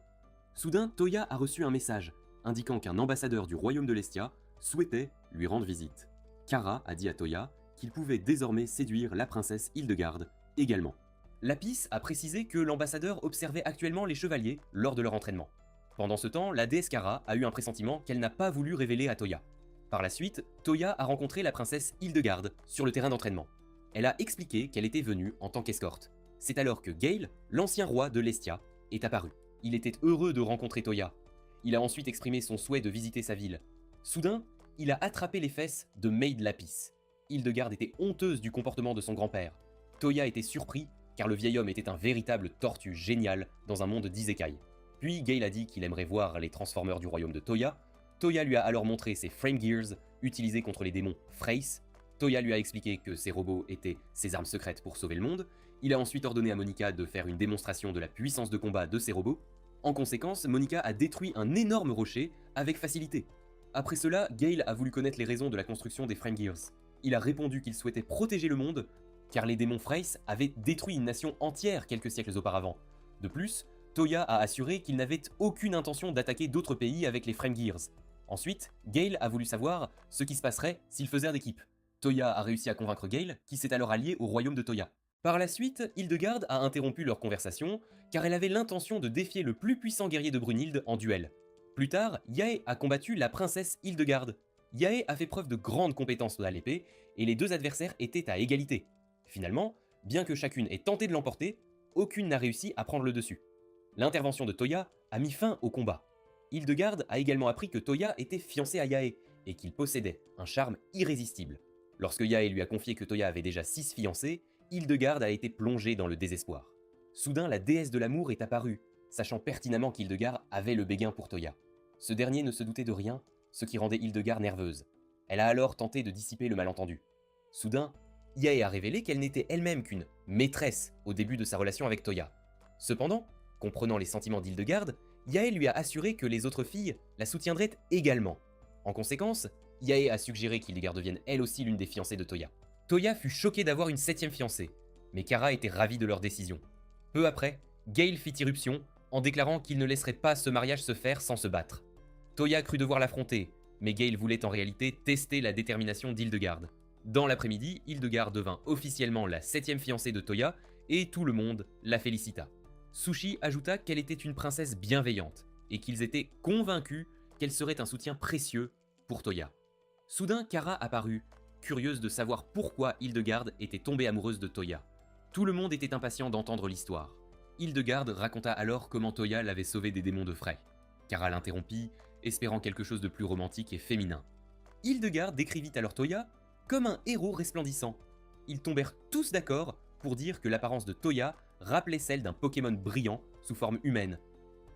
Soudain, Toya a reçu un message, indiquant qu'un ambassadeur du royaume de l'Estia souhaitait lui rendre visite. Kara a dit à Toya qu'il pouvait désormais séduire la princesse Hildegarde également. Lapis a précisé que l'ambassadeur observait actuellement les chevaliers lors de leur entraînement. Pendant ce temps, la déesse Kara a eu un pressentiment qu'elle n'a pas voulu révéler à Toya. Par la suite, Toya a rencontré la princesse Hildegarde sur le terrain d'entraînement. Elle a expliqué qu'elle était venue en tant qu'escorte. C'est alors que Gale, l'ancien roi de l'Estia, est apparu. Il était heureux de rencontrer Toya. Il a ensuite exprimé son souhait de visiter sa ville. Soudain, il a attrapé les fesses de Maid Lapis. Hildegarde était honteuse du comportement de son grand-père. Toya était surpris, car le vieil homme était un véritable tortue génial dans un monde d'isekai. Puis Gale a dit qu'il aimerait voir les Transformers du royaume de Toya. Toya lui a alors montré ses Frame Gears, utilisés contre les démons Freys. Toya lui a expliqué que ces robots étaient ses armes secrètes pour sauver le monde. Il a ensuite ordonné à Monika de faire une démonstration de la puissance de combat de ces robots. En conséquence, Monika a détruit un énorme rocher avec facilité. Après cela, Gale a voulu connaître les raisons de la construction des Frame Gears. Il a répondu qu'il souhaitait protéger le monde, car les démons Freys avaient détruit une nation entière quelques siècles auparavant. De plus, Toya a assuré qu'il n'avait aucune intention d'attaquer d'autres pays avec les Frame Gears. Ensuite, Gale a voulu savoir ce qui se passerait s'ils faisaient d'équipe. Toya a réussi à convaincre Gale, qui s'est alors allié au royaume de Toya. Par la suite, Hildegarde a interrompu leur conversation, car elle avait l'intention de défier le plus puissant guerrier de Brunhilde en duel. Plus tard, Yae a combattu la princesse Hildegarde. Yae a fait preuve de grandes compétences à l'épée, et les deux adversaires étaient à égalité. Finalement, bien que chacune ait tenté de l'emporter, aucune n'a réussi à prendre le dessus. L'intervention de Toya a mis fin au combat. Hildegarde a également appris que Toya était fiancé à Yae, et qu'il possédait un charme irrésistible. Lorsque Yae lui a confié que Toya avait déjà 6 fiancés, Hildegarde a été plongée dans le désespoir. Soudain, la déesse de l'amour est apparue, sachant pertinemment qu'Hildegarde avait le béguin pour Toya. Ce dernier ne se doutait de rien, ce qui rendait Hildegarde nerveuse. Elle a alors tenté de dissiper le malentendu. Soudain, Yae a révélé qu'elle n'était elle-même qu'une maîtresse au début de sa relation avec Toya. Cependant, comprenant les sentiments d'Hildegarde, Yae lui a assuré que les autres filles la soutiendraient également. En conséquence, Yae a suggéré qu'Hildegarde devienne elle aussi l'une des fiancées de Toya. Toya fut choquée d'avoir une 7e fiancée, mais Kara était ravie de leur décision. Peu après, Gale fit irruption en déclarant qu'il ne laisserait pas ce mariage se faire sans se battre. Toya crut devoir l'affronter, mais Gale voulait en réalité tester la détermination d'Hildegarde. Dans l'après-midi, Hildegarde devint officiellement la 7e fiancée de Toya et tout le monde la félicita. Sushi ajouta qu'elle était une princesse bienveillante et qu'ils étaient convaincus qu'elle serait un soutien précieux pour Toya. Soudain, Kara apparut, curieuse de savoir pourquoi Hildegarde était tombée amoureuse de Toya. Tout le monde était impatient d'entendre l'histoire. Hildegarde raconta alors comment Toya l'avait sauvée des démons de Frey. Kara l'interrompit, espérant quelque chose de plus romantique et féminin. Hildegarde décrivit alors Toya comme un héros resplendissant. Ils tombèrent tous d'accord pour dire que l'apparence de Toya rappelait celle d'un Pokémon brillant sous forme humaine.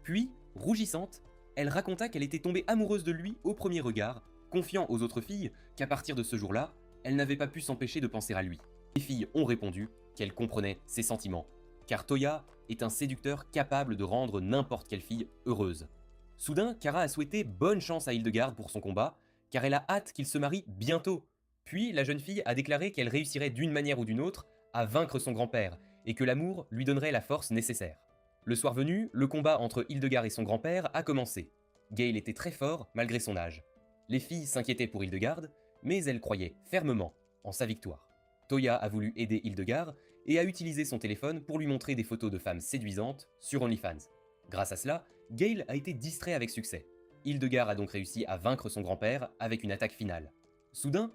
Puis, rougissante, elle raconta qu'elle était tombée amoureuse de lui au premier regard, confiant aux autres filles qu'à partir de ce jour-là, elle n'avait pas pu s'empêcher de penser à lui. Les filles ont répondu qu'elles comprenaient ses sentiments, car Toya est un séducteur capable de rendre n'importe quelle fille heureuse. Soudain, Kara a souhaité bonne chance à Hildegarde pour son combat, car elle a hâte qu'il se marie bientôt. Puis, la jeune fille a déclaré qu'elle réussirait d'une manière ou d'une autre à vaincre son grand-père, et que l'amour lui donnerait la force nécessaire. Le soir venu, le combat entre Hildegard et son grand-père a commencé. Gale était très fort malgré son âge. Les filles s'inquiétaient pour Hildegard, mais elles croyaient fermement en sa victoire. Toya a voulu aider Hildegard et a utilisé son téléphone pour lui montrer des photos de femmes séduisantes sur OnlyFans. Grâce à cela, Gale a été distrait avec succès. Hildegard a donc réussi à vaincre son grand-père avec une attaque finale. Soudain,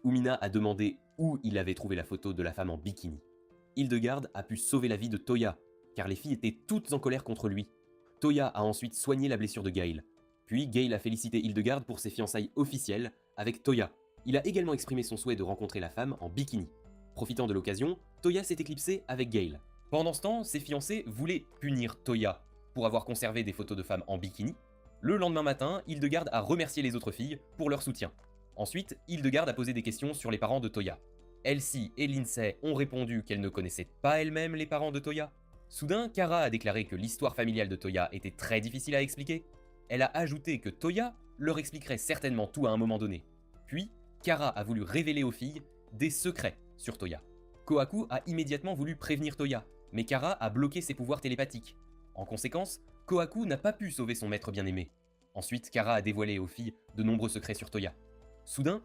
Umina a demandé où il avait trouvé la photo de la femme en bikini. Hildegard a pu sauver la vie de Toya, car les filles étaient toutes en colère contre lui. Toya a ensuite soigné la blessure de Gale. Puis Gale a félicité Hildegard pour ses fiançailles officielles avec Toya. Il a également exprimé son souhait de rencontrer la femme en bikini. Profitant de l'occasion, Toya s'est éclipsée avec Gale. Pendant ce temps, ses fiancés voulaient punir Toya pour avoir conservé des photos de femmes en bikini. Le lendemain matin, Hildegard a remercié les autres filles pour leur soutien. Ensuite, Hildegard a posé des questions sur les parents de Toya. Elsie et Lindsay ont répondu qu'elles ne connaissaient pas elles-mêmes les parents de Toya. Soudain, Kara a déclaré que l'histoire familiale de Toya était très difficile à expliquer. Elle a ajouté que Toya leur expliquerait certainement tout à un moment donné. Puis, Kara a voulu révéler aux filles des secrets sur Toya. Kohaku a immédiatement voulu prévenir Toya, mais Kara a bloqué ses pouvoirs télépathiques. En conséquence, Kohaku n'a pas pu sauver son maître bien-aimé. Ensuite, Kara a dévoilé aux filles de nombreux secrets sur Toya. Soudain,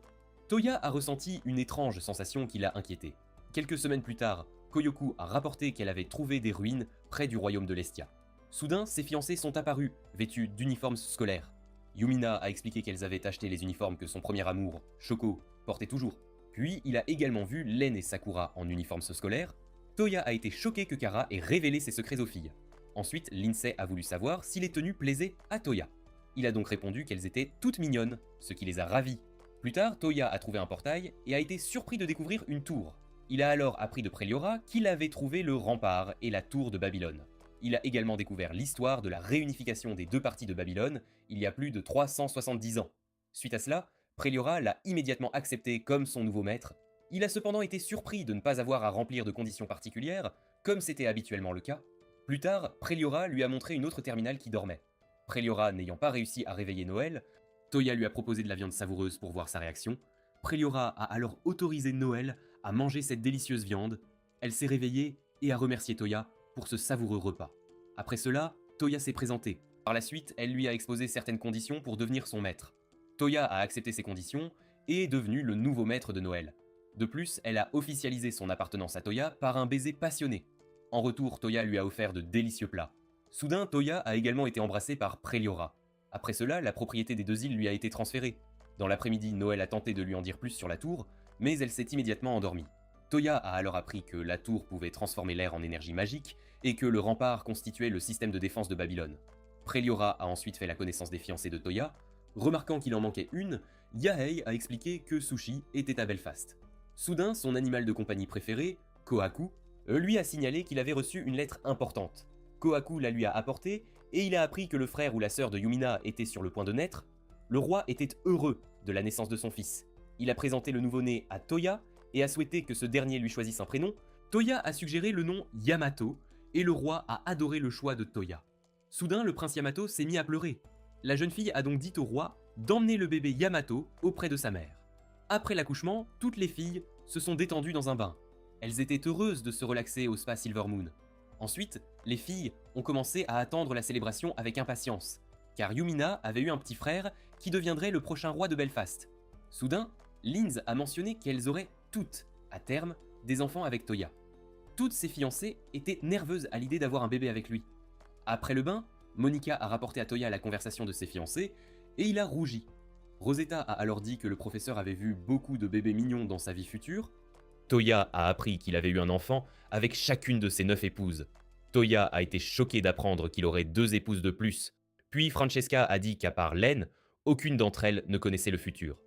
Toya a ressenti une étrange sensation qui l'a inquiétée. Quelques semaines plus tard, Koyoku a rapporté qu'elle avait trouvé des ruines près du royaume de l'Estia. Soudain, ses fiancés sont apparus, vêtus d'uniformes scolaires. Yumina a expliqué qu'elles avaient acheté les uniformes que son premier amour, Shoko, portait toujours. Puis, il a également vu Len et Sakura en uniformes scolaires. Toya a été choqué que Kara ait révélé ses secrets aux filles. Ensuite, Lindsay a voulu savoir si les tenues plaisaient à Toya. Il a donc répondu qu'elles étaient toutes mignonnes, ce qui les a ravis. Plus tard, Toya a trouvé un portail et a été surpris de découvrir une tour. Il a alors appris de Preliora qu'il avait trouvé le rempart et la tour de Babylone. Il a également découvert l'histoire de la réunification des deux parties de Babylone il y a plus de 370 ans. Suite à cela, Preliora l'a immédiatement accepté comme son nouveau maître. Il a cependant été surpris de ne pas avoir à remplir de conditions particulières, comme c'était habituellement le cas. Plus tard, Preliora lui a montré une autre terminale qui dormait. Preliora n'ayant pas réussi à réveiller Noël, Toya lui a proposé de la viande savoureuse pour voir sa réaction. Preliora a alors autorisé Noël à manger cette délicieuse viande. Elle s'est réveillée et a remercié Toya pour ce savoureux repas. Après cela, Toya s'est présentée. Par la suite, elle lui a exposé certaines conditions pour devenir son maître. Toya a accepté ces conditions et est devenu le nouveau maître de Noël. De plus, elle a officialisé son appartenance à Toya par un baiser passionné. En retour, Toya lui a offert de délicieux plats. Soudain, Toya a également été embrassée par Preliora. Après cela, la propriété des deux îles lui a été transférée. Dans l'après-midi, Noël a tenté de lui en dire plus sur la tour, mais elle s'est immédiatement endormie. Toya a alors appris que la tour pouvait transformer l'air en énergie magique et que le rempart constituait le système de défense de Babylone. Preliora a ensuite fait la connaissance des fiancés de Toya. Remarquant qu'il en manquait une, Yahei a expliqué que Sushi était à Belfast. Soudain, son animal de compagnie préféré, Kohaku, lui a signalé qu'il avait reçu une lettre importante. Kohaku la lui a apportée et il a appris que le frère ou la sœur de Yumina était sur le point de naître. Le roi était heureux de la naissance de son fils. Il a présenté le nouveau-né à Toya et a souhaité que ce dernier lui choisisse un prénom. Toya a suggéré le nom Yamato et le roi a adoré le choix de Toya. Soudain, le prince Yamato s'est mis à pleurer. La jeune fille a donc dit au roi d'emmener le bébé Yamato auprès de sa mère. Après l'accouchement, toutes les filles se sont détendues dans un bain. Elles étaient heureuses de se relaxer au spa Silver Moon. Ensuite, les filles ont commencé à attendre la célébration avec impatience, car Yumina avait eu un petit frère qui deviendrait le prochain roi de Belfast. Soudain, Linz a mentionné qu'elles auraient toutes, à terme, des enfants avec Toya. Toutes ses fiancées étaient nerveuses à l'idée d'avoir un bébé avec lui. Après le bain, Monica a rapporté à Toya la conversation de ses fiancés, et il a rougi. Rosetta a alors dit que le professeur avait vu beaucoup de bébés mignons dans sa vie future. Toya a appris qu'il avait eu un enfant avec chacune de ses 9 épouses. Toya a été choquée d'apprendre qu'il aurait 2 épouses de plus. Puis Francesca a dit qu'à part Len, aucune d'entre elles ne connaissait le futur.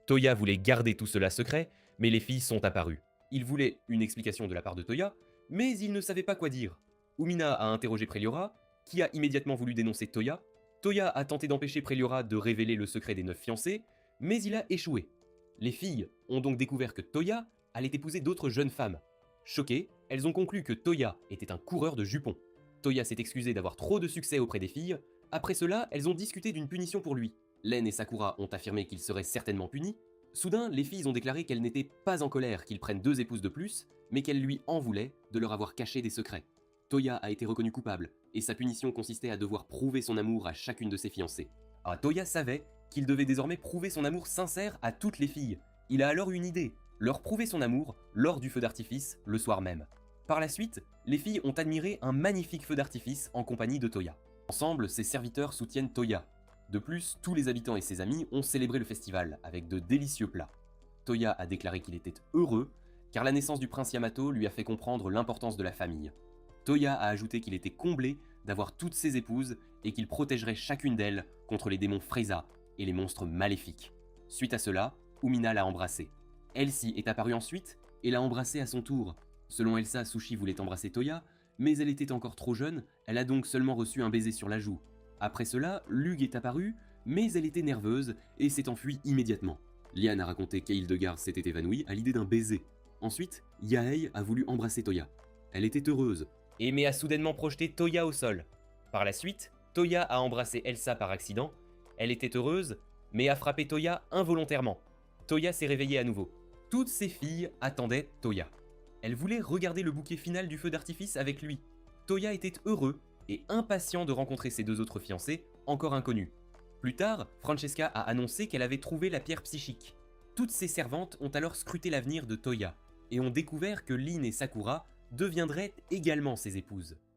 Toya voulait garder tout cela secret, mais les filles sont apparues. Ils voulaient une explication de la part de Toya, mais ils ne savaient pas quoi dire. Umina a interrogé Preliora, qui a immédiatement voulu dénoncer Toya. Toya a tenté d'empêcher Preliora de révéler le secret des 9 fiancés, mais il a échoué. Les filles ont donc découvert que Toya allait épouser d'autres jeunes femmes. Choquées, elles ont conclu que Toya était un coureur de jupons. Toya s'est excusé d'avoir trop de succès auprès des filles. Après cela, elles ont discuté d'une punition pour lui. Len et Sakura ont affirmé qu'il serait certainement puni. Soudain, les filles ont déclaré qu'elles n'étaient pas en colère qu'il prenne 2 épouses de plus, mais qu'elles lui en voulaient de leur avoir caché des secrets. Toya a été reconnu coupable, et sa punition consistait à devoir prouver son amour à chacune de ses fiancées. Toya savait qu'il devait désormais prouver son amour sincère à toutes les filles. Il a alors une idée, leur prouver son amour lors du feu d'artifice le soir même. Par la suite, les filles ont admiré un magnifique feu d'artifice en compagnie de Toya. Ensemble, ses serviteurs soutiennent Toya. De plus, tous les habitants et ses amis ont célébré le festival avec de délicieux plats. Toya a déclaré qu'il était heureux, car la naissance du prince Yamato lui a fait comprendre l'importance de la famille. Toya a ajouté qu'il était comblé d'avoir toutes ses épouses et qu'il protégerait chacune d'elles contre les démons Frieza et les monstres maléfiques. Suite à cela, Umina l'a embrassé. Elsie est apparue ensuite et l'a embrassé à son tour. Selon Elsa, Sushi voulait embrasser Toya, mais elle était encore trop jeune, elle a donc seulement reçu un baiser sur la joue. Après cela, Lug est apparue, mais elle était nerveuse et s'est enfuie immédiatement. Liane a raconté qu'Hildegard s'était évanouie à l'idée d'un baiser. Ensuite, Yaei a voulu embrasser Toya. Elle était heureuse. Aimé a soudainement projeté Toya au sol. Par la suite, Toya a embrassé Elsa par accident. Elle était heureuse, mais a frappé Toya involontairement. Toya s'est réveillée à nouveau. Toutes ses filles attendaient Toya. Elles voulaient regarder le bouquet final du feu d'artifice avec lui. Toya était heureux et impatient de rencontrer ses 2 autres fiancées, encore inconnues. Plus tard, Francesca a annoncé qu'elle avait trouvé la pierre psychique. Toutes ses servantes ont alors scruté l'avenir de Toya, et ont découvert que Lin et Sakura deviendraient également ses épouses.